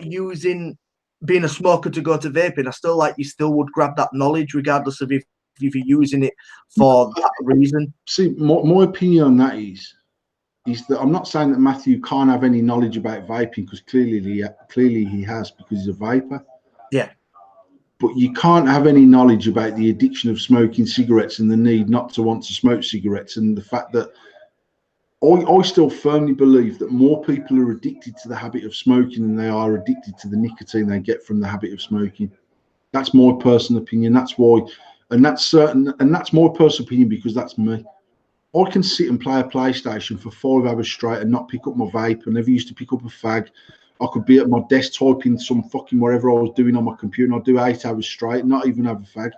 using being a smoker to go to vaping. I still like you still would grab that knowledge regardless of if you're using it for that reason. See, my opinion on that is that I'm not saying that Matthew can't have any knowledge about vaping because clearly he has because he's a vapor. Yeah. But you can't have any knowledge about the addiction of smoking cigarettes and the need not to want to smoke cigarettes and the fact that I still firmly believe that more people are addicted to the habit of smoking than they are addicted to the nicotine they get from the habit of smoking. That's my personal opinion. That's why, and that's certain, and that's my personal opinion because that's me. I can sit and play a PlayStation for 5 hours straight and not pick up my vape. I never used to pick up a fag. I could be at my desk typing some fucking whatever I was doing on my computer, and I'd do 8 hours straight and not even have a fag.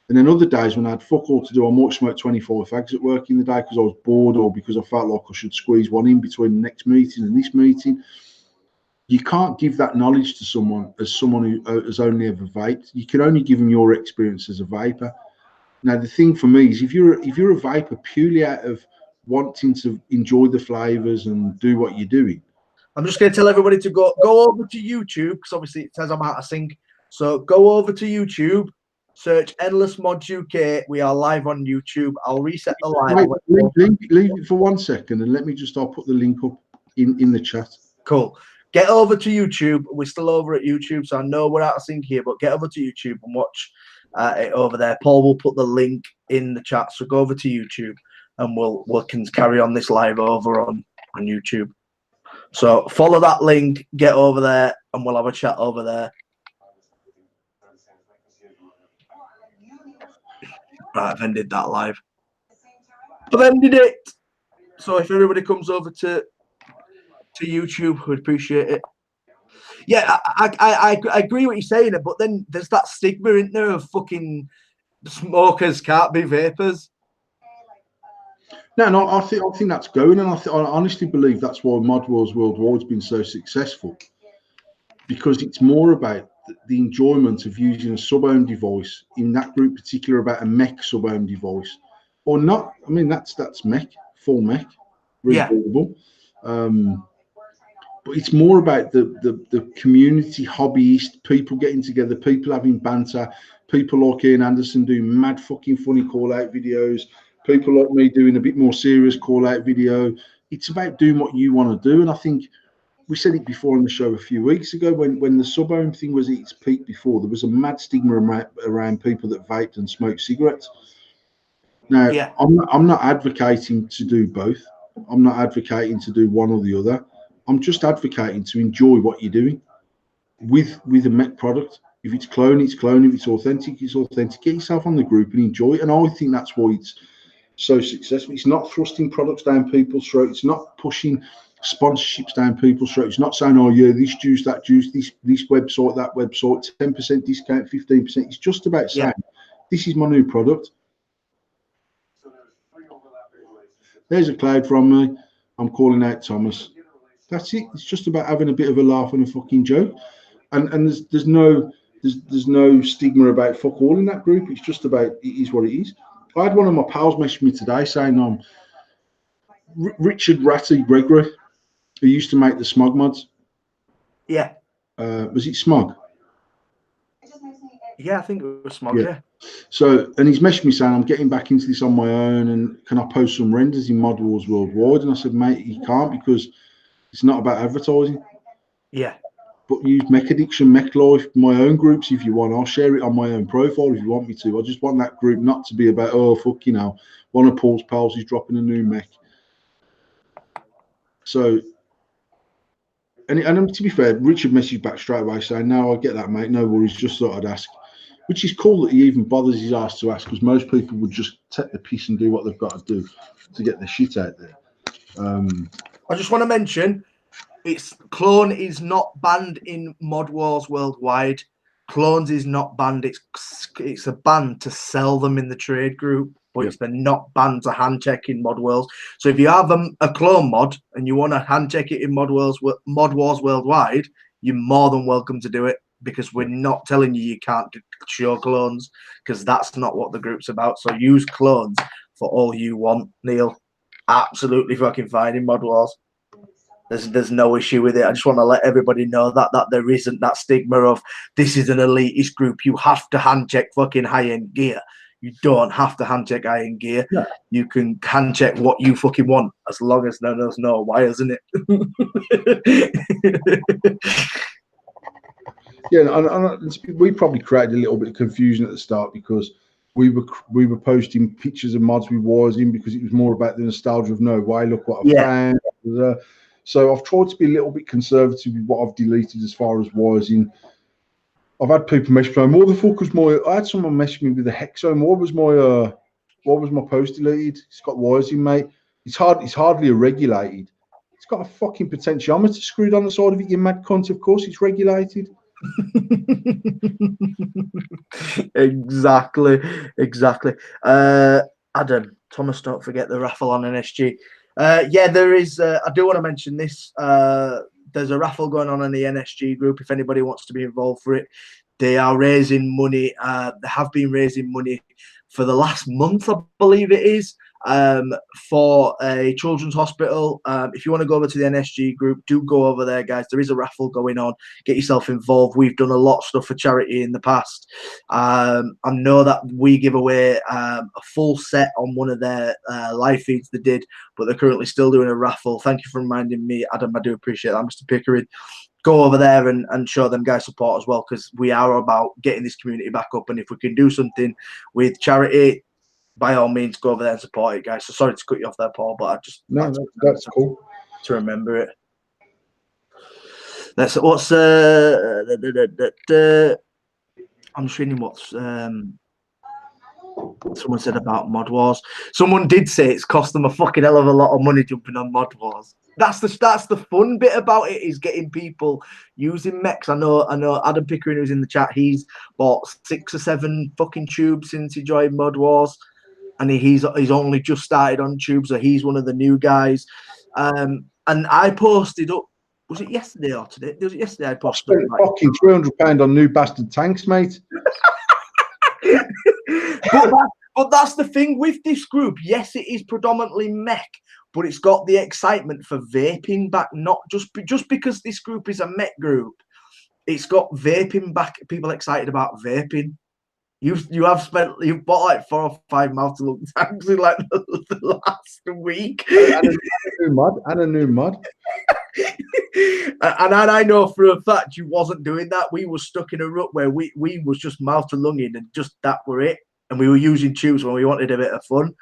And then other days when I had fuck all to do, I might smoke 24 fags at work in the day because I was bored or because I felt like I should squeeze one in between the next meeting and this meeting. You can't give that knowledge to someone who has only ever vaped. You can only give them your experience as a vapor. Now, the thing for me is if you're a vapor purely out of wanting to enjoy the flavors and do what you're doing. I'm just going to tell everybody to go over to YouTube because obviously it says I'm out of sync. So go over to YouTube. Search Endless Mods UK. We are live on YouTube. I'll reset the live. Leave it for 1 second and let me I'll put the link up in the chat. Cool. Get over to YouTube. We're still over at YouTube, so I know we're out of sync here, but get over to YouTube and watch it over there. Paul will put the link in the chat, so go over to YouTube and we can carry on this live over on YouTube. So follow that link, get over there, and we'll have a chat over there. Right, I've ended that live. I've ended it. So if everybody comes over to YouTube, we'd appreciate it. Yeah, I agree what you're saying, but then there's that stigma, isn't there, of fucking smokers can't be vapors. No, I think that's going, and I honestly believe that's why Mod Wars Worldwide's been so successful, because it's more about the enjoyment of using a sub-ohm device, in that group particular about a mech sub-ohm device, or not. I mean, that's mech, full mech, rebuildable. Yeah. But it's more about the community hobbyist, people getting together, people having banter, people like Ian Anderson doing mad fucking funny call-out videos, people like me doing a bit more serious call-out video. It's about doing what you want to do. And I think we said it before on the show a few weeks ago when the sub-ohm thing was at its peak before, there was a mad stigma around people that vaped and smoked cigarettes. Now, yeah. I'm not advocating to do both. I'm not advocating to do one or the other. I'm just advocating to enjoy what you're doing with a mech product. If it's clone, it's clone. If it's authentic, it's authentic. Get yourself on the group and enjoy it. And I think that's why it's so successful. It's not thrusting products down people's throats. It's not pushing sponsorships down people's throats. It's not saying, oh yeah, this juice, that juice, this website, that website, 10% discount, 15%. It's just about saying, this is my new product. There's a cloud from me. I'm calling out Thomas. That's it. It's just about having a bit of a laugh and a fucking joke, and there's no stigma about fuck all in that group. It's just about it is what it is. I had one of my pals message me today saying, Richard Ratty Gregory, who used to make the Smog mods. Yeah. Was it Smog? Yeah, I think it was Smog, yeah. So, and he's messaged me saying, I'm getting back into this on my own, and can I post some renders in Mod Wars Worldwide? And I said, mate, you can't, because it's not about advertising. Yeah. But use Mech Addiction, Mech Life, my own groups if you want. I'll share it on my own profile if you want me to. I just want that group not to be about, oh, fuck, you know, one of Paul's pals is dropping a new mech. So, and to be fair, Richard messaged back straight away saying, no, I get that, mate. No worries, just thought I'd ask. Which is cool that he even bothers his ass to ask, because most people would just take the piss and do what they've got to do to get their shit out there. I just want to mention, Clone is not banned in Mod Wars Worldwide. Clones is not banned. It's a ban to sell them in the trade group, but they're not banned to hand check in Mod Wars. So if you have a clone mod and you want to hand check it in Mod Wars Worldwide, you're more than welcome to do it, because we're not telling you can't show clones, because that's not what the group's about. So use clones for all you want, Neil. Absolutely fucking fine in Mod Wars. There's no issue with it. I just want to let everybody know that there isn't that stigma of this is an elitist group. You have to hand check fucking high-end gear. You don't have to hand check high-end gear. Yeah. You can hand check what you fucking want, as long as there's no wires in it. Yeah, and we probably created a little bit of confusion at the start, because we were posting pictures of mods with wires in, because it was more about the nostalgia of, no way, look what I found. So I've tried to be a little bit conservative with what I've deleted as far as wires in. I've had people message me, what the fuck was my? I had someone message me with a hexome. What was my post deleted? It's got wires in, mate. It's hardly a regulated. It's got a fucking potentiometer screwed on the side of it, you mad cunt. Of course it's regulated. Exactly. Adam, Thomas, don't forget the raffle on NSG. There is. I do want to mention this. There's a raffle going on in the NSG group. If anybody wants to be involved for it, they are raising money. They have been raising money for the last month, I believe it is, for a children's hospital. If you want to go over to the NSG group, do go over there, guys. There is a raffle going on. Get yourself involved. We've done a lot of stuff for charity in the past. I know that we give away a full set on one of their live feeds they did, but they're currently still doing a raffle. Thank you for reminding me, Adam. I do appreciate that, Mr. Pickering. Go over there and show them guys support as well, because we are about getting this community back up. And if we can do something with charity, by all means, go over there and support it, guys. So sorry to cut you off there, Paul, but I just that's cool to remember it. I'm just reading what's someone said about Mod Wars. Someone did say it's cost them a fucking hell of a lot of money jumping on Mod Wars. That's the fun bit about it, is getting people using mechs. I know Adam Pickering, who's in the chat, he's bought 6 or 7 fucking tubes since he joined Mod Wars, and he's only just started on tubes, so he's one of the new guys. And I posted up, was it yesterday or today? Was it yesterday I posted up? Fucking £300 on new bastard tanks, mate. But that's the thing with this group. Yes, it is predominantly mech, but it's got the excitement for vaping back. Not just because this group is a mech group, it's got vaping back. People excited about vaping. You've bought like 4 or 5 mouth-to-lung tanks in like the last week. And a new mod. And I know for a fact you wasn't doing that. We were stuck in a rut where we was just mouth-to-lunging, and just that were it. And we were using tubes when we wanted a bit of fun.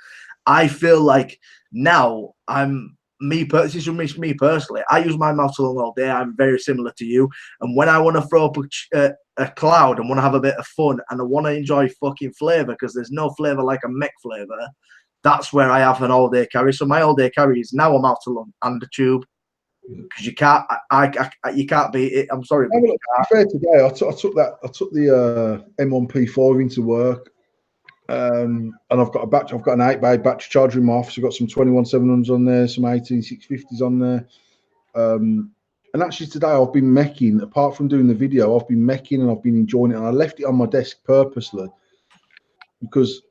I feel like now this is me personally. I use my mouth-to-lung all day. I'm very similar to you. And when I want to throw up a cloud and want to have a bit of fun and I want to enjoy fucking flavour, because there's no flavour like a mech flavour, that's where I have an all-day carry. So my all-day carry is now a mouth-to-lung and a tube, because you can't beat it. I'm sorry. To be fair, today I took the M1P5 into work. And I've got an 8-bay battery charger in my office. I've got some 21700s on there, some 18650s on there. And actually today I've been mecking. Apart from doing the video, I've been mecking and I've been enjoying it. And I left it on my desk purposely because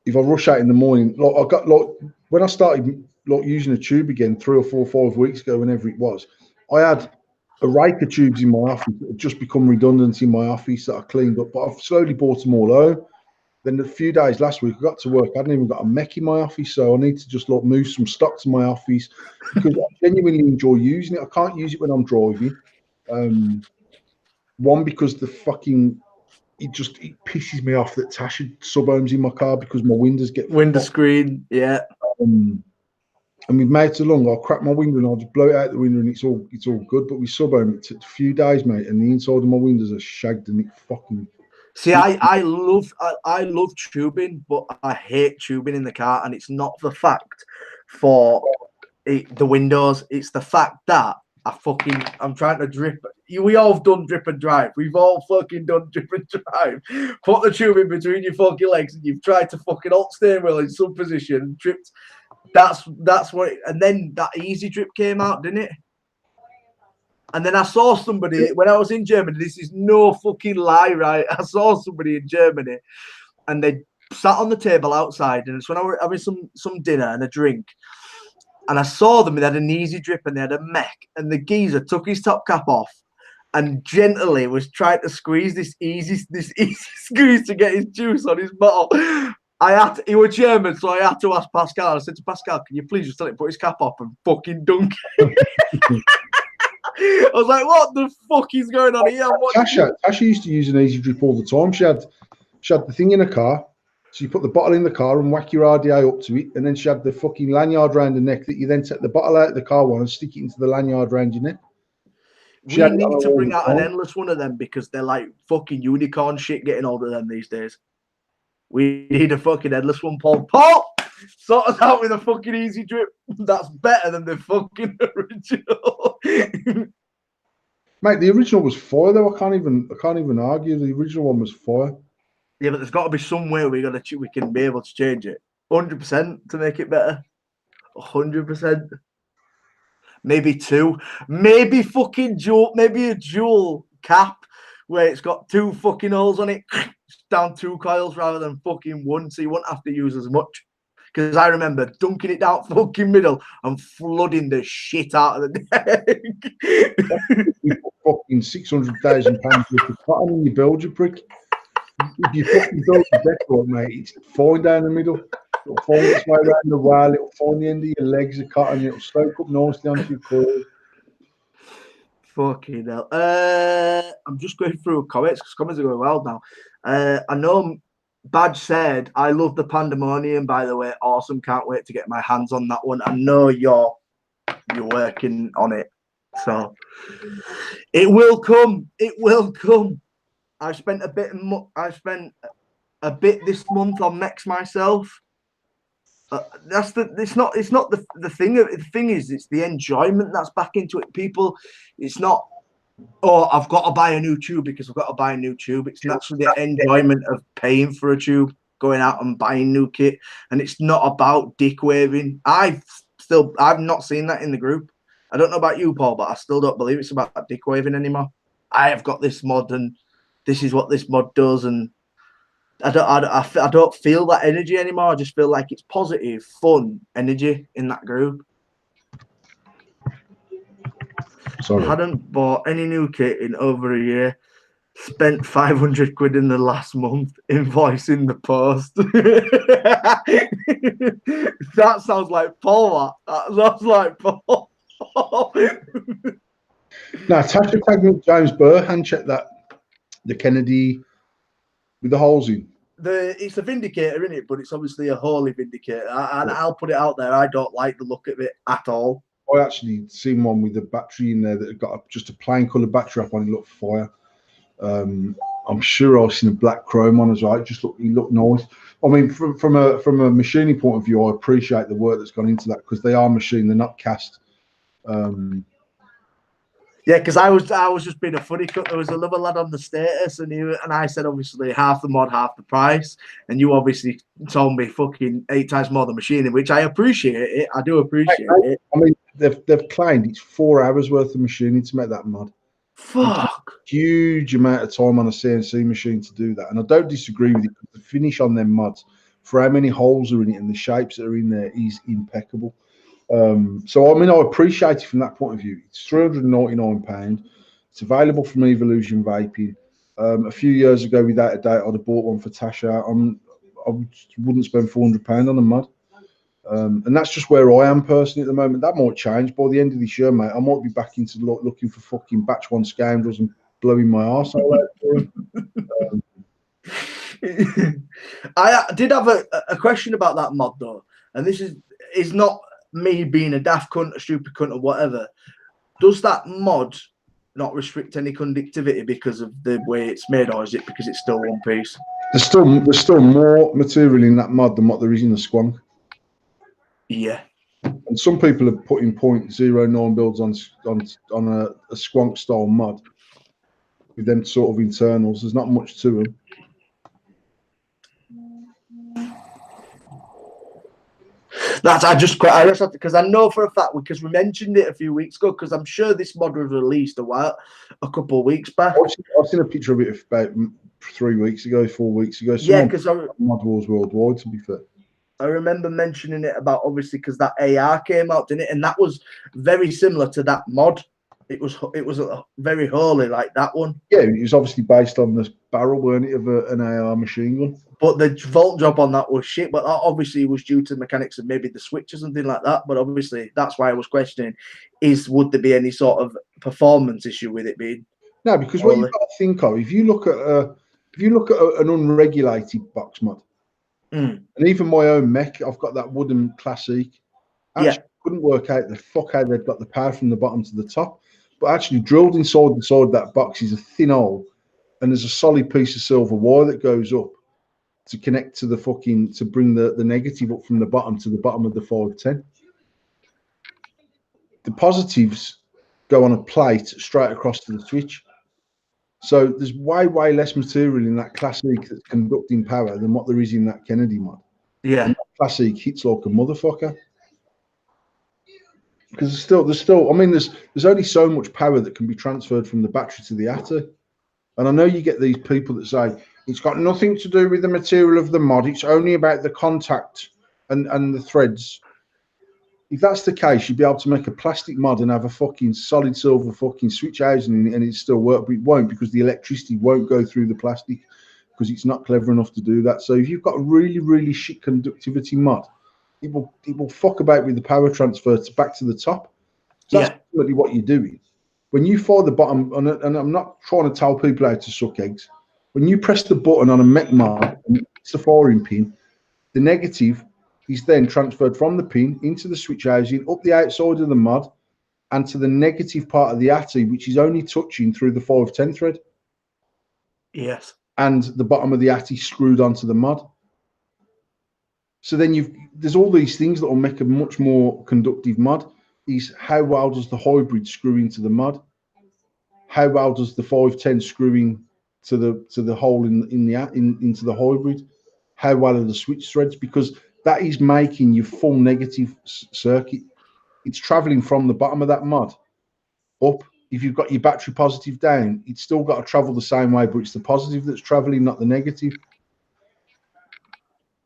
if I rush out in the morning, like I got like when I started like using a tube again 3 or 4 or 5 weeks ago, whenever it was, I had a rake of tubes in my office that had just become redundant in my office that I cleaned up. But I've slowly bought them all home. Then a few days last week, I got to work. I hadn't even got a mech in my office, so I need to just like move some stock to my office because I genuinely enjoy using it. I can't use it when I'm driving. One, because the fucking it pisses me off that Tasha sub-ohms in my car because my windows get window screen. Yeah. And with mates along, I'll crack my window and I'll just blow it out the window and it's all good. But with sub-ohm, it took a few days, mate, and the inside of my windows are shagged and it fucking. See, I love tubing, but I hate tubing in the car, and it's not the fact for the windows. It's the fact that I'm trying to drip. We all have done drip and drive. We've all fucking done drip and drive. Put the tube in between your fucking legs, and you've tried to fucking hold steering wheel in some position and tripped. That's what. And then that easy drip came out, didn't it? And then I saw somebody when I was in Germany. This is no fucking lie, right? I saw somebody in Germany, and they sat on the table outside, and it's when I was having some dinner and a drink. And I saw them. They had an easy drip and they had a mech. And the geezer took his top cap off and gently was trying to squeeze this easy squeeze to get his juice on his bottle. He was German, so I had to ask Pascal. I said to Pascal, "Can you please just tell him to put his cap off and fucking dunk?" I was like, "What the fuck is going on here?" Tasha used to use an easy drip all the time. She had the thing in her car. So you put the bottle in the car and whack your RDA up to it, and then she had the fucking lanyard around the neck that you then take the bottle out of the car one and stick it into the lanyard around your neck. We need to bring out an endless one of them because they're like fucking unicorn shit getting older than these days. We need a fucking endless one, Paul. Paul, sort us out with a fucking easy drip. That's better than the fucking original. Mate, the original was fire though. I can't even argue. The original one was fire. Yeah, but there's got to be some way we can be able to change it. 100% to make it better. 100%. Maybe 2. Maybe fucking dual. Maybe a dual cap where it's got 2 fucking holes on it. Down 2 coils rather than fucking 1, so you won't have to use as much. Because I remember dunking it down fucking middle and flooding the shit out of the deck. You put fucking £600,000 worth of cotton in your build, you prick. If you fucking build the deck right, mate, it's falling down the middle. It'll find its way around the wall. It'll find the end of your legs of cotton. It'll soak up nicely onto your coils. Fucking hell. I'm just going through comments because comments are going well now. I know Badge said, "I love the Pandemonium, by the way. Awesome. Can't wait to get my hands on that one." I know you're working on it. So it will come. It will come. I spent a bit this month on mechs myself. It's not the thing. The thing is, it's the enjoyment that's back into it. People, it's not, "Oh, I've got to buy a new tube because I've got to buy a new tube." It's naturally the enjoyment of paying for a tube, going out and buying new kit, and it's not about dick waving. I've not seen that in the group. I don't know about you, Paul, but I still don't believe it's about dick waving anymore. I have got this mod, and this is what this mod does, and I don't feel that energy anymore. I just feel like it's positive, fun energy in that group. Sorry. Hadn't bought any new kit in over a year. Spent 500 quid in the last month. Invoice in the post. That sounds like Paul. That sounds like Paul. Now, Tasha tagged me James Burr, hand check that. The Kennedy with the holes in. It's a Vindicator, isn't it? But it's obviously a holy Vindicator. And I'll put it out there. I don't like the look of it at all. I actually seen one with the battery in there that had got just a plain colour battery up on it. Looked fire. I'm sure I've seen a black chrome one as well. He looked nice. I mean, from a machining point of view, I appreciate the work that's gone into that because they are machined, they're not cast. Yeah, because I was just being a funny cut. There was another lad on the status, and I said obviously half the mod, half the price, and you obviously told me fucking 8 times more than machining, which I appreciate it. I do appreciate it. I mean, they've claimed it's 4 hours worth of machining to make that mod. Fuck. Huge amount of time on a CNC machine to do that, and I don't disagree with it. The finish on them mods, for how many holes are in it and the shapes that are in there, is impeccable. So I mean, I appreciate it from that point of view. It's £399. It's available from Evolution Vaping. A few years ago, without a doubt, I'd have bought one for Tasha. I wouldn't spend £400 on a mod. And that's just where I am personally at the moment. That might change by the end of this year, mate. I might be back into looking for fucking batch one scoundrels and blowing my arse all out for them. I did have a question about that mod though, and this is not me being a daft cunt, a stupid cunt, or whatever. Does that mod not restrict any conductivity because of the way it's made, or is it because it's still one piece? There's still more material in that mod than what there is in the squonk. Yeah. And some people are putting 0.09 builds on a squonk style mod with them sort of internals. There's not much to them. I just have to, because I know for a fact, because we mentioned it a few weeks ago, because I'm sure this mod was released a couple of weeks back. I've seen a picture of it about 3 weeks ago, 4 weeks ago. Yeah, because Mod Wars Worldwide, to be fair. I remember mentioning it about, obviously, because that AR came out, didn't it? And that was very similar to that mod. It was very holy like that one. Yeah, it was obviously based on the barrel, weren't it, of an AR machine gun. But the vault job on that was shit. But that obviously was due to the mechanics of maybe the switch or something like that. But obviously, that's why I was questioning: would there be any sort of performance issue with it being? No, because what you've got to think of, if you look at an unregulated box mod, and even my own mech, I've got that wooden classic. Actually, couldn't work out the fuck how they've got the power from the bottom to the top. But actually, drilled inside that box is a thin hole, and there's a solid piece of silver wire that goes up to connect to to bring the negative up from the bottom to the bottom of the 510. The positives go on a plate straight across to the switch. So there's way less material in that classic that's conducting power than what there is in that Kennedy mod. Yeah, and that classic hits like a motherfucker. Because there's still. I mean, there's only so much power that can be transferred from the battery to the ATA. And I know you get these people that say it's got nothing to do with the material of the mod. It's only about the contact and the threads. If that's the case, you'd be able to make a plastic mod and have a fucking solid silver fucking switch housing in it and it still work, but it won't, because the electricity won't go through the plastic because it's not clever enough to do that. So if you've got a really shit conductivity mod, it will fuck about with the power transfer back to the top. So that's ultimately what you're doing. When you fire the bottom, and I'm not trying to tell people how to suck eggs, when you press the button on a mech mod and it's the firing pin, the negative is then transferred from the pin into the switch housing, up the outside of the mod, and to the negative part of the ATI, which is only touching through the 510 thread. Yes. And the bottom of the ATI screwed onto the mod. So then there's all these things that will make a much more conductive mod. Is how well does the hybrid screw into the mod? How well does the 510 screw in to the hole into the hybrid? How well are the switch threads? Because that is making your full negative circuit. It's traveling from the bottom of that mod up. If you've got your battery positive down, it's still got to travel the same way, but it's the positive that's traveling, not the negative.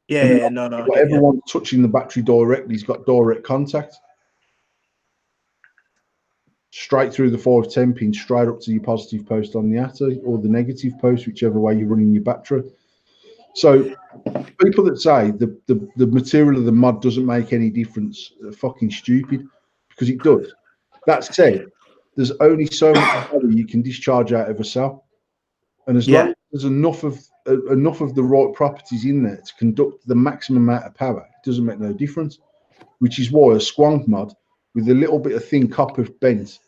Yeah, no. Everyone touching the battery directly has got direct contact. Straight through the 510 pin, straight up to your positive post on the ATA, or the negative post, whichever way you're running your battery. So people that say the material of the mod doesn't make any difference are fucking stupid, because it does. That said, there's only so much power you can discharge out of a cell, and as long as there's enough of the right properties in there to conduct the maximum amount of power, it doesn't make no difference. Which is why a squonk mod with a little bit of thin copper bent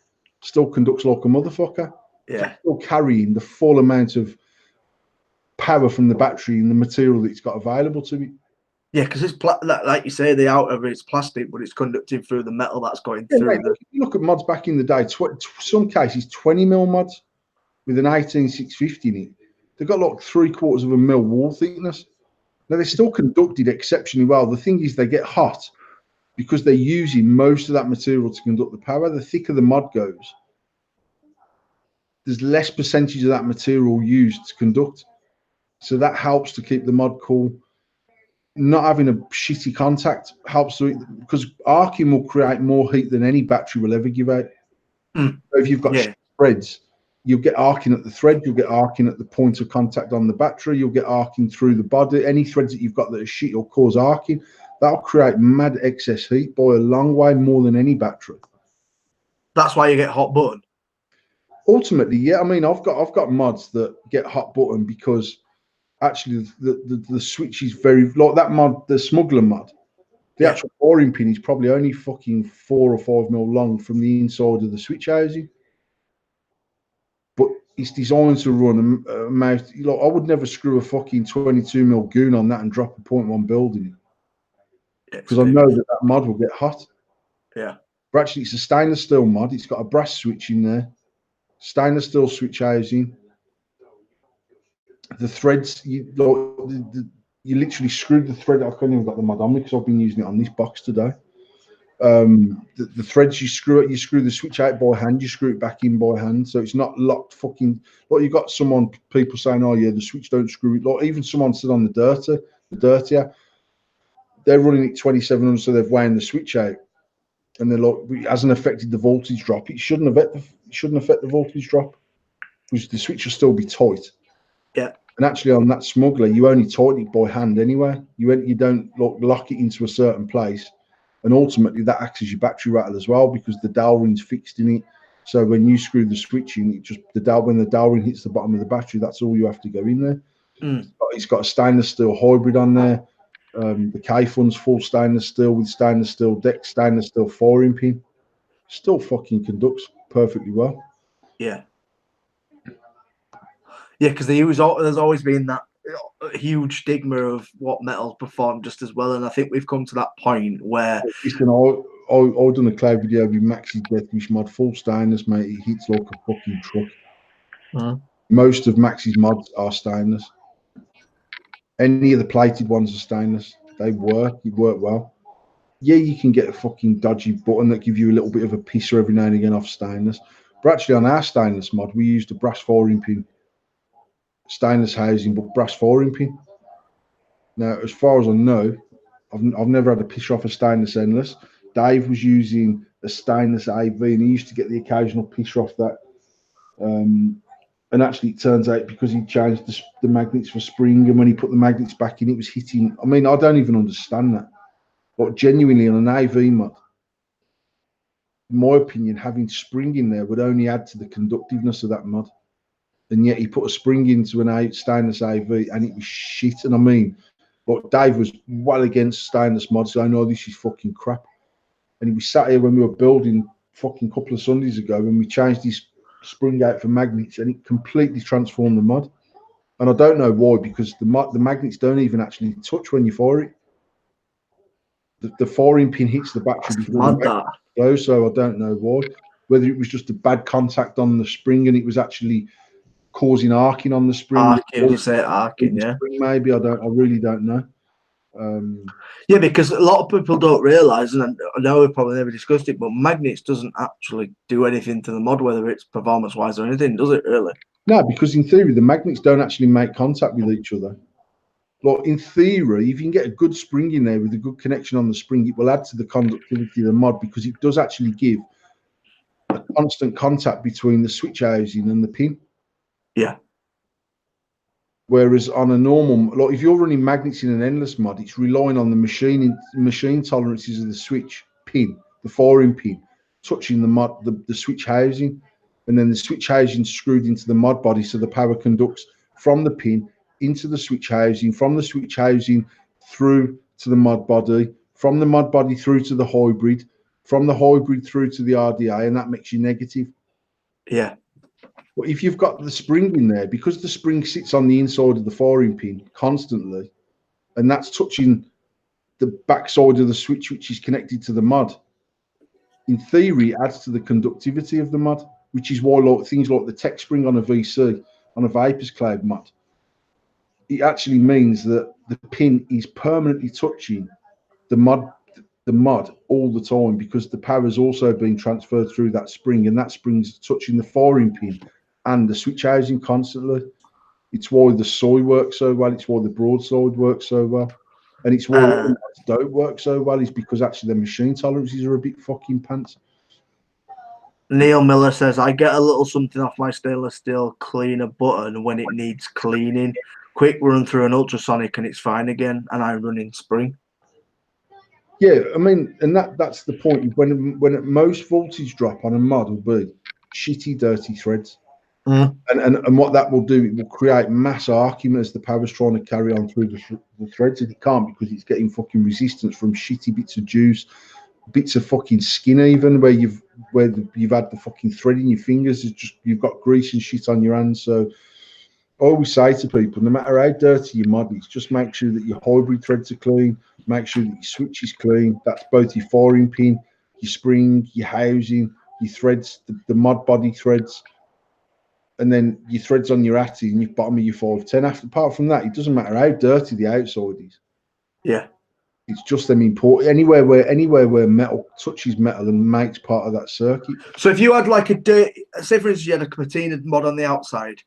still conducts like a motherfucker. Yeah. It's still carrying the full amount of power from the battery and the material that it's got available to it. Yeah, because it's like you say, the outer of it's plastic, but it's conducting through the metal that's going Yeah, through. mate, if you look at mods back in the day, some cases 20mm mods with an 18650 in it. They've got like 3/4 of a mil wall thickness. Now they're still conducted exceptionally well. The thing is, they get hot because they're using most of that material to conduct the power. The thicker the mod goes, there's less percentage of that material used to conduct. So that helps to keep the mod cool. Not having a shitty contact helps because arcing will create more heat than any battery will ever give out. Mm. So if you've got threads, you'll get arcing at the thread, you'll get arcing at the point of contact on the battery, you'll get arcing through the body. Any threads that you've got that are shit will cause arcing. That'll create mad excess heat by a long way more than any battery. That's why you get hot button. Ultimately, yeah. I mean, I've got mods that get hot button because actually the switch is very like that mod, the smuggler mod. The actual boring pin is probably only fucking 4 or 5mm long from the inside of the switch housing. But it's designed to run a mouse. Like, I would never screw a fucking 22mm goon on that and drop a 0.1 build in it. Because I know that mod will get hot. Yeah. But actually, it's a stainless steel mod. It's got a brass switch in there. Stainless steel switch housing. The threads, you literally screwed the thread. I couldn't even got the mod on me because I've been using it on this box today. The threads you screw the switch out by hand, you screw it back in by hand, so it's not locked. Fucking like you got people saying, oh yeah, the switch don't screw it. Like even someone said on the dirtier, they're running it 2700, so they've wound the switch out, and they're like, it hasn't affected the voltage drop. It shouldn't affect the voltage drop because the switch will still be tight. Yeah. And actually, on that smuggler, you only tighten it by hand anyway. You don't lock it into a certain place, and ultimately that acts as your battery rattle as well because the dowel ring's fixed in it. So when you screw the switch in, when the dowel ring hits the bottom of the battery, that's all you have to go in there. Mm. It's got a stainless steel hybrid on there. The K-Fun's full stainless steel with stainless steel deck, stainless steel 4-in pin. Still fucking conducts perfectly well. Yeah. Yeah, because there's always been that huge stigma of what metals perform just as well, and I think we've come to that point where. Listen, I done a cloud video with Max's Deathwish mod, full stainless, mate. It hits like a fucking truck. Most of Max's mods are stainless. Any of the plated ones are stainless. They work. It work well. Yeah, you can get a fucking dodgy button that give you a little bit of a pisser every now and again off stainless. But actually, on our stainless mod, we used a brass 4-in pin, stainless housing, but brass 4-in pin. Now, as far as I know, I've never had a piss off a stainless endless. Dave was using a stainless AV, and he used to get the occasional piss off that. And actually, it turns out because he changed the magnets for spring, and when he put the magnets back in, it was hitting. I mean, I don't even understand that. But genuinely, on an AV mod, in my opinion, having spring in there would only add to the conductiveness of that mod. And yet he put a spring into an stainless AV, and it was shit. And I mean, but Dave was well against stainless mods, so I know this is fucking crap. And he was sat here when we were building fucking couple of Sundays ago, and we changed this spring out for magnets, and it completely transformed the mod. And I don't know why, because the magnets don't even actually touch when you fire it. The 4-in pin hits the battery before the magnet goes, so I don't know why. Whether it was just a bad contact on the spring and it was actually causing arcing on the spring. Arcing, yeah. Spring, maybe I really don't know. Yeah, because a lot of people don't realise, and I know we've probably never discussed it, but magnets doesn't actually do anything to the mod, whether it's performance-wise or anything, does it really? No, because in theory, the magnets don't actually make contact with each other. Like in theory, if you can get a good spring in there with a good connection on the spring, it will add to the conductivity of the mod because it does actually give a constant contact between the switch housing and the pin. Yeah. Whereas on a normal, like if you're running magnets in an endless mod, it's relying on the machine tolerances of the switch pin, the 4-in pin, touching the switch housing, and then the switch housing screwed into the mod body, so the power conducts from the pin into the switch housing, from the switch housing through to the mod body, from the mod body through to the hybrid, from the hybrid through to the RDA, and that makes you negative. Yeah. But if you've got the spring in there, because the spring sits on the inside of the 4-in pin constantly, and that's touching backside of the switch, which is connected to the mod, in theory, it adds to the conductivity of the mod, which is why things like the tech spring on a VC, on a Vapors Cloud mod, it actually means that the pin is permanently touching the mod all the time, because the power is also being transferred through that spring, and that spring's touching the firing pin and the switch housing constantly. It's why the soy works so well. It's why the broadside works so well. And it's why the mods don't work so well, is because actually the machine tolerances are a bit fucking pants. Neil Miller says, I get a little something off my stainless steel cleaner button when it needs cleaning. Quick run through an ultrasonic and it's fine again, and I run in spring. Yeah, I mean, and that's the point. When most voltage drop on a mod will be shitty, dirty threads. And what that will do, it will create mass arcing as the power's trying to carry on through the threads, and it can't, because it's getting fucking resistance from shitty bits of juice, bits of fucking skin, even where you've had the fucking thread in your fingers. It's just, you've got grease and shit on your hands. So I always say to people, no matter how dirty your mod is, just make sure that your hybrid threads are clean, make sure that your switch is clean. That's both your firing pin, your spring, your housing, your threads, the mod body threads, and then your threads on your ATI and your bottom of your 510. Apart from that, it doesn't matter how dirty the outside is. Yeah. It's just them important. Anywhere where metal touches metal and makes part of that circuit. So if you had like say for instance you had a patina mod on the outside,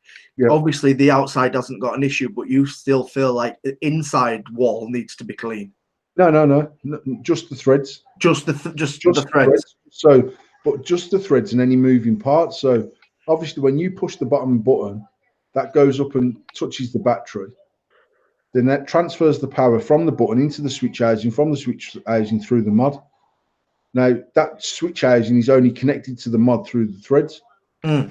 obviously the outside hasn't got an issue, but you still feel like the inside wall needs to be clean. No, just the threads. Just the threads. So, but just the threads and any moving parts. So obviously when you push the bottom button, that goes up and touches the battery. Then that transfers the power from the button into the switch housing, from the switch housing through the mod. Now, that switch housing is only connected to the mod through the threads. So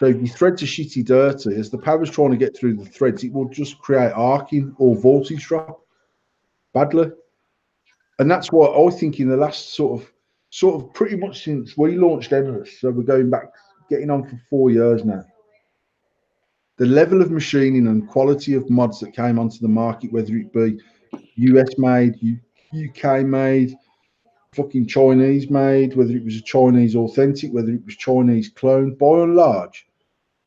if your threads are shitty dirty, as the power's trying to get through the threads, it will just create arcing or voltage drop badly. And that's what I think in the last sort of pretty much since we launched Everest, so we're going back, getting on for 4 years now, the level of machining and quality of mods that came onto the market, whether it be US made, UK made, fucking Chinese made, whether it was a Chinese authentic, whether it was Chinese clone, by and large,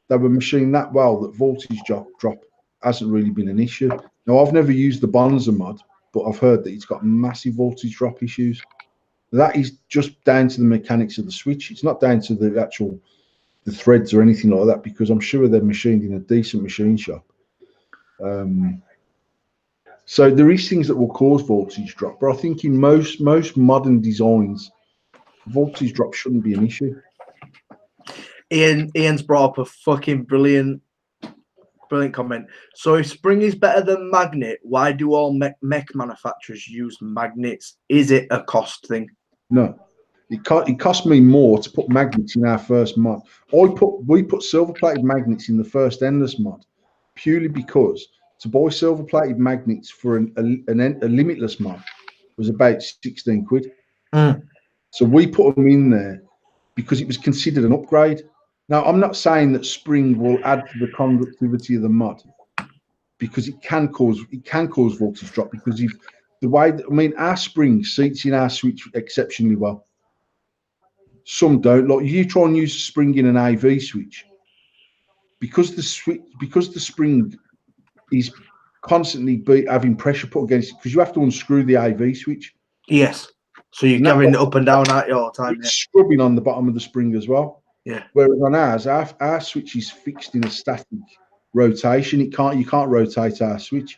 they were machined that well that voltage drop hasn't really been an issue. Now, I've never used the Bonza mod, but I've heard that it's got massive voltage drop issues. That is just down to the mechanics of the switch. It's not down to the threads or anything like that, because I'm sure they're machined in a decent machine shop. So there is things that will cause voltage drop, but I think in most modern designs, voltage drop shouldn't be an issue. Ian's brought up a fucking brilliant comment. So if spring is better than magnet, why do all mech manufacturers use magnets? Is it a cost thing? No. It cost me more to put magnets in our first mod. We put silver-plated magnets in the first endless mod purely because to buy silver-plated magnets for a limitless mod was about 16 quid. So we put them in there because it was considered an upgrade. Now, I'm not saying that spring will add to the conductivity of the mod, because it can cause voltage drop, because if the way our spring seats in our switch exceptionally well. Some don't. Like you try and use a spring in an AV switch, because the spring is constantly having pressure put against it, because you have to unscrew the AV switch. Yes. So you're going up and down at all the time. It's scrubbing on the bottom of the spring as well. Yeah. Whereas on ours, our switch is fixed in a static rotation. You can't rotate our switch.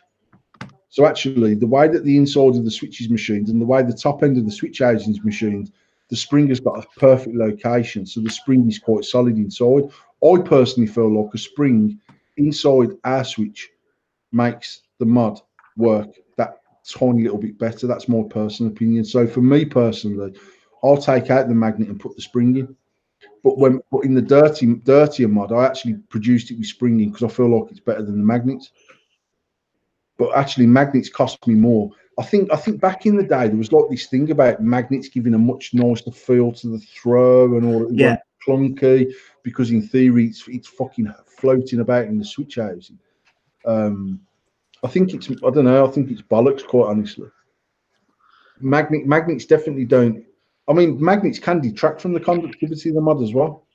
So actually, the way that the inside of the switch is machined and the way the top end of the switch housing is machined, the spring has got a perfect location. So the spring is quite solid inside. I personally feel like a spring inside our switch makes the mod work that tiny little bit better. That's my personal opinion. So for me personally, I'll take out the magnet and put the spring in. But in the dirtier mod, I actually produced it with spring in because I feel like it's better than the magnets. But actually, magnets cost me more. I think back in the day there was like this thing about magnets giving a much nicer feel to the throw and all. It wasn't clunky, because in theory it's fucking floating about in the switch housing. I think it's bollocks, quite honestly. magnets definitely don't. I mean, magnets can detract from the conductivity of the mod as well,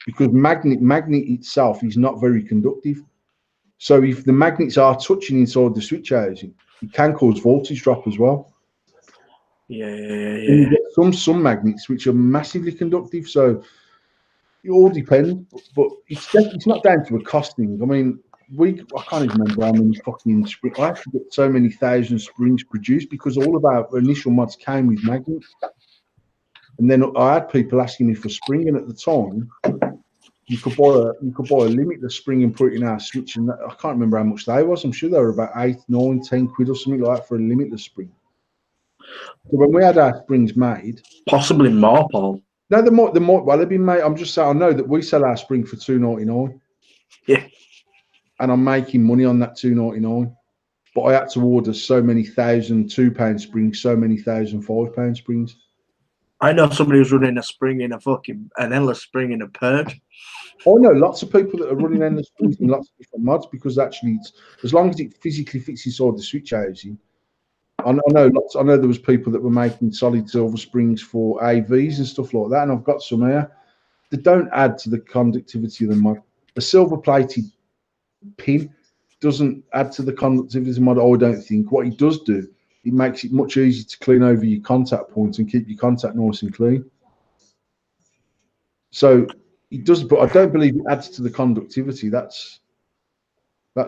because magnet itself is not very conductive. So if the magnets are touching inside the switch housing, it can cause voltage drop as well. Yeah. And you get some magnets which are massively conductive. So it all depends, but it's not down to a costing. I mean, I can't even remember how many fucking springs. I had to get so many thousand springs produced because all of our initial mods came with magnets. And then I had people asking me for spring, and at the time, you could buy a limitless spring and put it in our switch, and I can't remember how much they was. I'm sure they were about 8, 9, 10 quid or something like that for a limitless spring. So when we had our springs made, possibly more, Paul. no, they might well have been made. I'm just saying, I know that we sell our spring for £2.99. Yeah, and I'm making money on that £2.99. But I had to order so many thousand £2 springs, so many thousand £5 springs. I know somebody who's running a spring in an endless spring in a purge. I know lots of people that are running endless springs in lots of different mods because actually, it's, as long as it physically fits inside the switch housing. I know there was people that were making solid silver springs for AVs and stuff like that, and I've got some here that don't add to the conductivity of the mod. A silver-plated pin doesn't add to the conductivity of the mod. I don't think. What it does do, it makes it much easier to clean over your contact points and keep your contact nice and clean. So it does, but I don't believe it adds to the conductivity. That's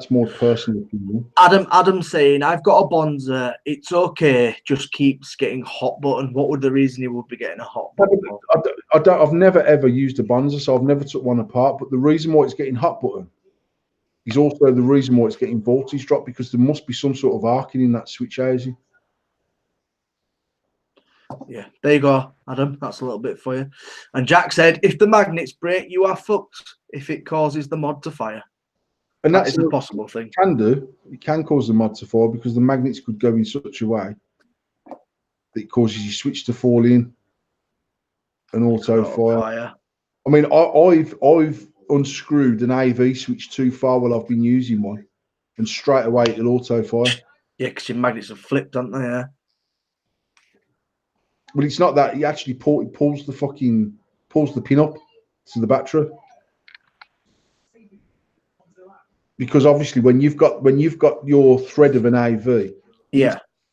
more personal opinion. Adam saying, I've got a Bonza. It's okay. Just keeps getting hot button. What would the reason he would be getting a hot button? I've never ever used a Bonza, so I've never took one apart. But the reason why it's getting hot button is also the reason why it's getting voltage drop, because there must be some sort of arcing in that switch housing. Yeah, there you go, Adam. That's a little bit for you. And Jack said, if the magnets break, you are fucked if it causes the mod to fire. And That is a possible thing. It can cause the mod to fire because the magnets could go in such a way that it causes your switch to fall in and auto fire. I mean, I've unscrewed an AV switch too far while I've been using one, and straight away it'll auto fire. Yeah, because your magnets have flipped, aren't they? Yeah. Well, it's not that. It actually pulls the pin up to the battery. Because obviously, when you've got your thread of an AV,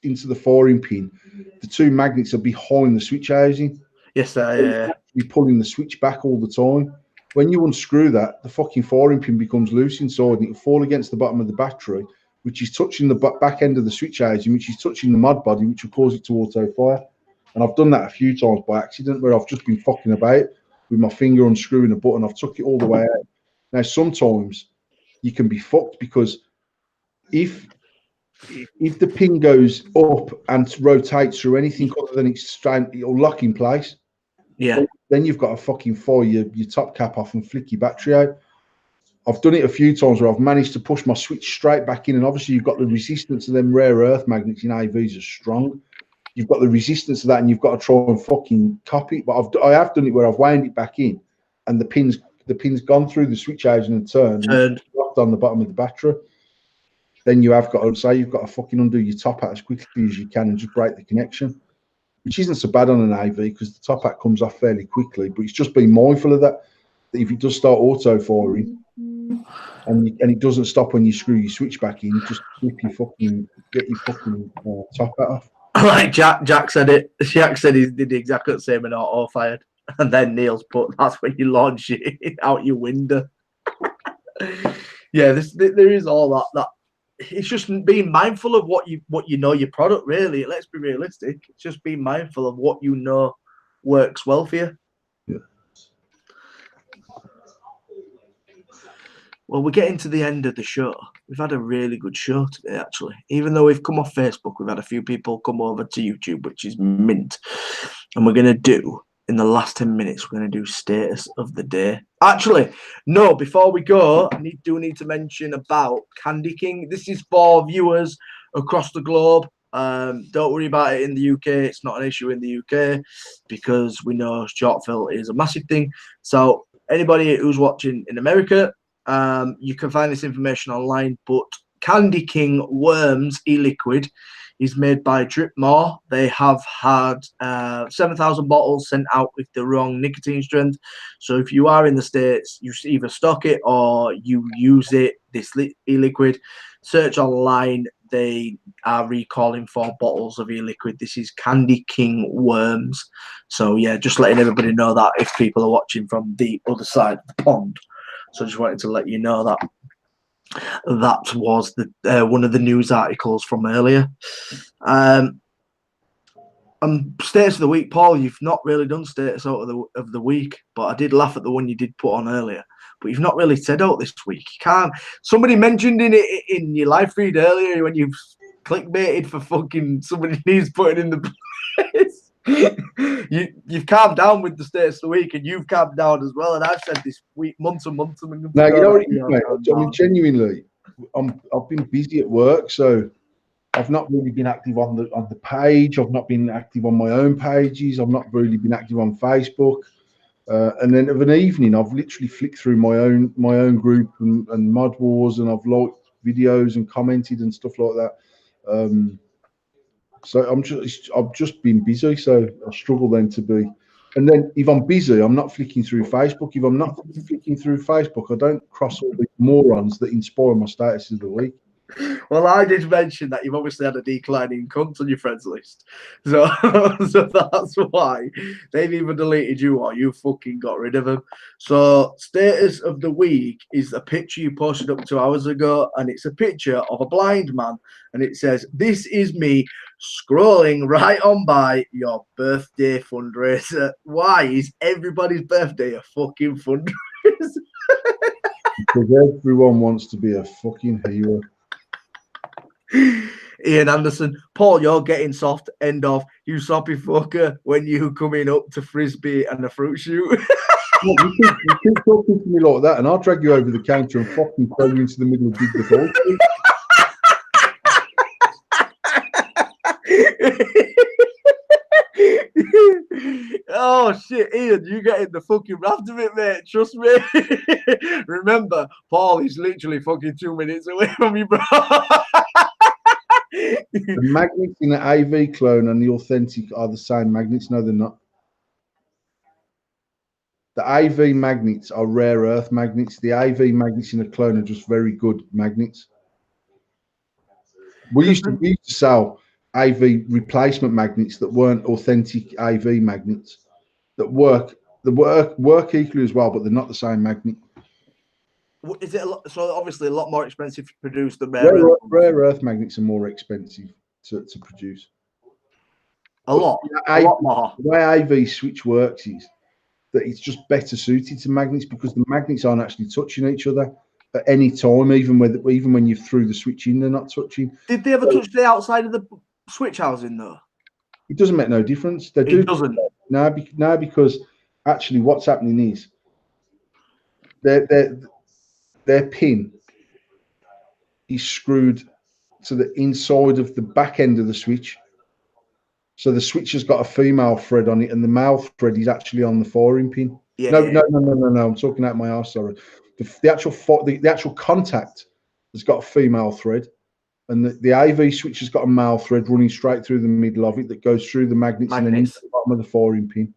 into the firing pin, the two magnets are behind the switch housing. Yes, they're actually pulling the switch back all the time. When you unscrew that, the fucking firing pin becomes loose inside, and it'll fall against the bottom of the battery, which is touching the back end of the switch housing, which is touching the mod body, which will cause it to auto fire. And I've done that a few times by accident, where I've just been fucking about with my finger unscrewing a button. I've took it all the way out. Now, sometimes you can be fucked because if the pin goes up and rotates through anything other than it's straight, it'll lock in place. Yeah. Then you've got to fucking fire your top cap off and flick your battery out. I've done it a few times where I've managed to push my switch straight back in, and obviously you've got the resistance of them rare earth magnets in AVs are strong. You've got the resistance of that, and you've got to try and fucking copy it. But I have done it where I've wound it back in, and the pin's gone through the switch housing and turned and locked on the bottom of the battery. Then you've got to fucking undo your top hat as quickly as you can and just break the connection, which isn't so bad on an AV because the top hat comes off fairly quickly. But it's just being mindful of that if it does start auto firing and it doesn't stop when you screw your switch back in, just get your fucking top hat off. Like Jack said it. Jack said he did exactly the same in auto fired, and then Neil's put that's when you launch it out your window. Yeah, there is all that. It's just being mindful of what you know your product really. Let's be realistic. It's just being mindful of what you know works well for you. Yeah. Well, we're getting to the end of the show. We've had a really good show today, actually. Even though we've come off Facebook, we've had a few people come over to YouTube, which is mint. And we're going to do, in the last 10 minutes, we're going to do status of the day. Actually, no, before we go, I do need to mention about Candy King. This is for viewers across the globe. Don't worry about it in the UK. It's not an issue in the UK because we know short fill is a massive thing. So anybody who's watching in America, you can find this information online, but Candy King Worms e-liquid is made by Dripmore. They have had 7,000 bottles sent out with the wrong nicotine strength. So if you are in the States, you either stock it or you use it, this e-liquid. Search online. They are recalling 4 bottles of e-liquid. This is Candy King Worms. So, yeah, just letting everybody know that if people are watching from the other side of the pond. So just wanted to let you know that that was the one of the news articles from earlier. Status of the week, Paul. You've not really done status out of the week, but I did laugh at the one you did put on earlier. But you've not really said out this week. You can't. Somebody mentioned in your live feed earlier when you've clickbaited for fucking somebody needs putting in the place. You've calmed down with the status of the week, and you've calmed down as well. And I've said this week, months and months. No, you know what it is, mate. I mean, genuinely, I've been busy at work, so I've not really been active on the page. I've not been active on my own pages. I've not really been active on Facebook. And then of an evening, I've literally flicked through my own group and Mod Wars, and I've liked videos and commented and stuff like that. So I've just been busy, so I struggle then to be. And then if I'm busy, I'm not flicking through Facebook. If I'm not flicking through Facebook, I don't cross all the morons that inspire my status of the week. Well, I did mention that you've obviously had a declining cunt on your friends list. So, so that's why they've either deleted you or you fucking got rid of them. So, status of the week is a picture you posted up 2 hours ago, and it's a picture of a blind man, and it says, "This is me scrolling right on by your birthday fundraiser." Why is everybody's birthday a fucking fundraiser? Because everyone wants to be a fucking hero. Ian Anderson, Paul, you're getting soft. End of. You soppy fucker when you coming up to frisbee and a fruit shoot. You keep talking to me like that, and I'll drag you over the counter and fucking throw you into the middle of Big the Ball. Oh shit, Ian, you getting the fucking raft of it, mate. Trust me. Remember, Paul is literally fucking 2 minutes away from you, bro. The magnets in the AV clone and the authentic are the same magnets. No, they're not. The AV magnets are rare earth magnets. The AV magnets in a clone are just very good magnets. We used to sell AV replacement magnets that weren't authentic AV magnets that work equally as well, but they're not the same magnet. Is it so? Obviously, a lot more expensive to produce than rare earth magnets are more expensive to produce. A lot more. The way AV switch works is that it's just better suited to magnets because the magnets aren't actually touching each other at any time, even when you threw the switch in, they're not touching. Did they ever touch the outside of the switch housing though? It doesn't make no difference. It doesn't. No, because actually what's happening is their pin is screwed to the inside of the back end of the switch. So the switch has got a female thread on it, and the male thread is actually on the firing pin. Yeah, no. I'm talking out my arse. Sorry. The actual contact has got a female thread, and the AV switch has got a male thread running straight through the middle of it that goes through the magnets and then into the bottom of the firing pin.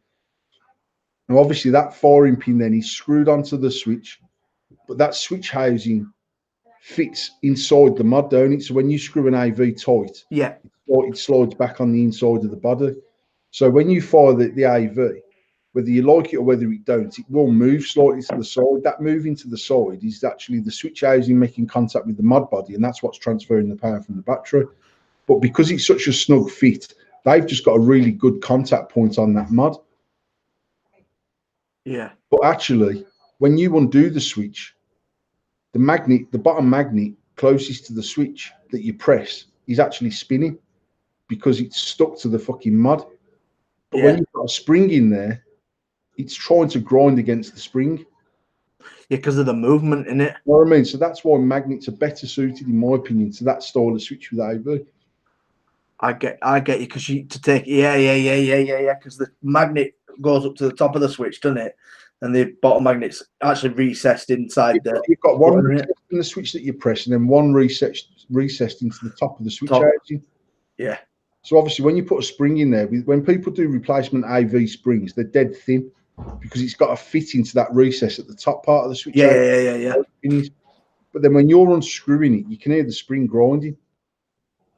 Now, obviously, that firing pin then is screwed onto the switch, but that switch housing fits inside the mod, don't it? So when you screw an AV tight, it slides back on the inside of the body. So when you fire the AV, whether you like it or whether it don't, it will move slightly to the side. That moving to the side is actually the switch housing making contact with the mod body, and that's what's transferring the power from the battery. But because it's such a snug fit, they've just got a really good contact point on that mod. Yeah. But actually, when you undo the switch, the bottom magnet closest to the switch that you press is actually spinning because it's stuck to the fucking mod. But when you've got a spring in there, it's trying to grind against the spring. Yeah, because of the movement in it. You know what I mean? So that's why magnets are better suited, in my opinion, to that style of switch with AV. I get you because to take because the magnet goes up to the top of the switch, doesn't it? And the bottom magnet's actually recessed inside there. You've got one in the switch that you press, and then one recessed into the top of the switch housing. Yeah. So obviously, when you put a spring in there, when people do replacement AV springs, they're dead thin because it's got to fit into that recess at the top part of the switch. Yeah. But then when you're unscrewing it, you can hear the spring grinding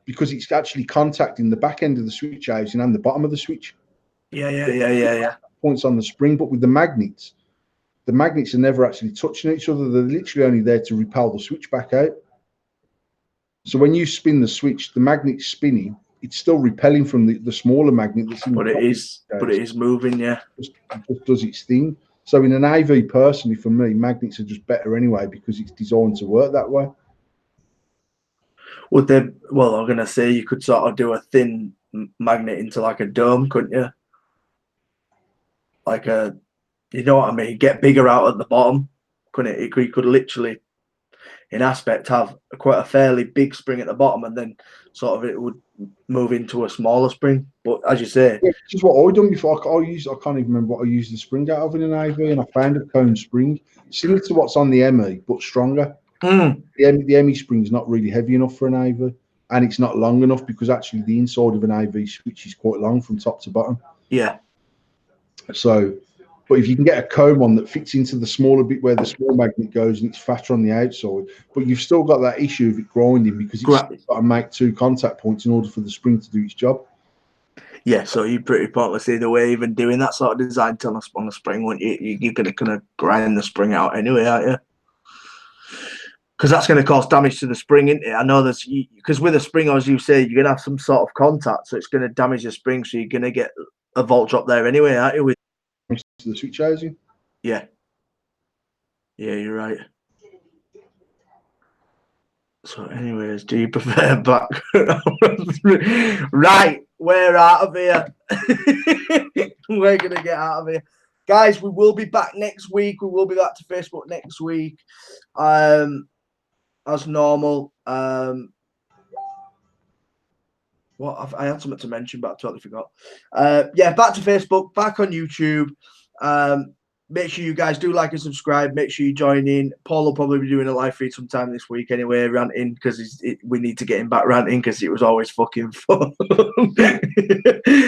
because it's actually contacting the back end of the switch housing and the bottom of the switch. Yeah. Points on the spring, but with the magnets are never actually touching each other. They're literally only there to repel the switch back out. So when you spin the switch, the magnet's spinning. It's still repelling from the smaller magnet that's in But the it is moving, yeah. Just does its thing. So in an AV, personally, for me, magnets are just better anyway because it's designed to work that way. Would they? Well, I'm gonna say you could sort of do a thin magnet into like a dome, couldn't you? Like you know what I mean? Get bigger out at the bottom, couldn't it? You could literally, in aspect, have quite a fairly big spring at the bottom, and then sort of it would move into a smaller spring. But as you say, Yeah, which is what I've done before. I can't even remember what I used the spring out of in an AV, and I found a cone spring similar to what's on the ME, but stronger. The ME spring is not really heavy enough for an AV, and it's not long enough because actually the inside of an AV switch is quite long from top to bottom. Yeah. So, but if you can get a cone one that fits into the smaller bit where the small magnet goes and it's fatter on the outside, but you've still got that issue of it grinding because it's got to make 2 contact points in order for the spring to do its job. Yeah, so you're pretty pointless either way, even doing that sort of design on the spring, won't you? You're going to kind of grind the spring out anyway, aren't you? Because that's going to cause damage to the spring, isn't it? I know there's, because with a spring, as you say, you're going to have some sort of contact, so it's going to damage the spring, so you're going to get a volt drop there anyway, aren't you? With to the switch housing. Yeah, you're right. So, anyways, do you prefer back? Right, we're out of here. We're going to get out of here. Guys, we will be back next week. We will be back to Facebook next week. As normal. What I had something to mention, but I totally forgot. Yeah, back to Facebook, back on YouTube. Make sure you guys do like and subscribe. Make sure you join in. Paul will probably be doing a live feed sometime this week anyway, ranting, because we need to get him back ranting because it was always fucking fun.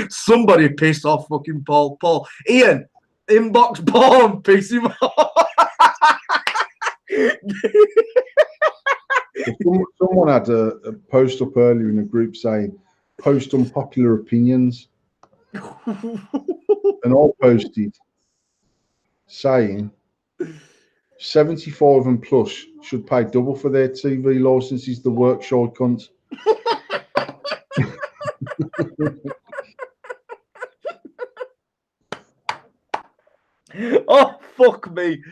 Somebody pissed off fucking Paul. Paul, Ian, inbox Paul and piss him off. Someone had a post up earlier in a group saying, post unpopular opinions. And I posted saying 75 and plus should pay double for their TV licenses, the work shy cunts. Oh, fuck me.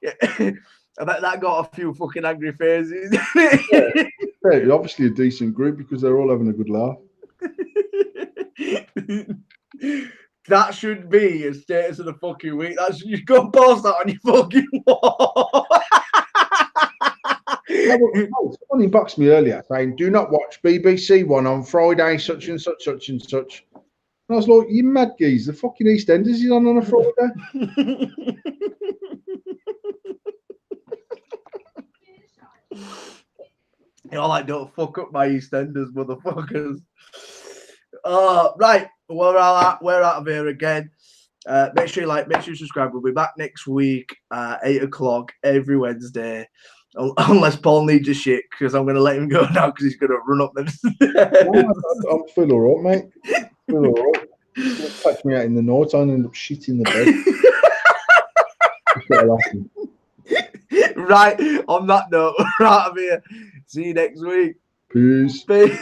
I bet that got a few fucking angry faces. Yeah, obviously a decent group because they're all having a good laugh. That should be a status of the fucking week. You go post that on your fucking wall. Someone inboxed me earlier saying, do not watch BBC One on Friday, such and such, such and such. And I was like, you mad geez, the fucking EastEnders is on a Friday. You're like, don't fuck up my EastEnders, motherfuckers. Right, we're out of here again. Make sure you like, make sure you subscribe. We'll be back next week, 8 o'clock every Wednesday. Unless Paul needs a shit, because I'm going to let him go now because he's going to run up the stairs. I'm feeling all right, mate. Feel all right. Catch me out in the night, I end up shitting the bed. Right, on that note, we're out of here. See you next week. Peace. Peace.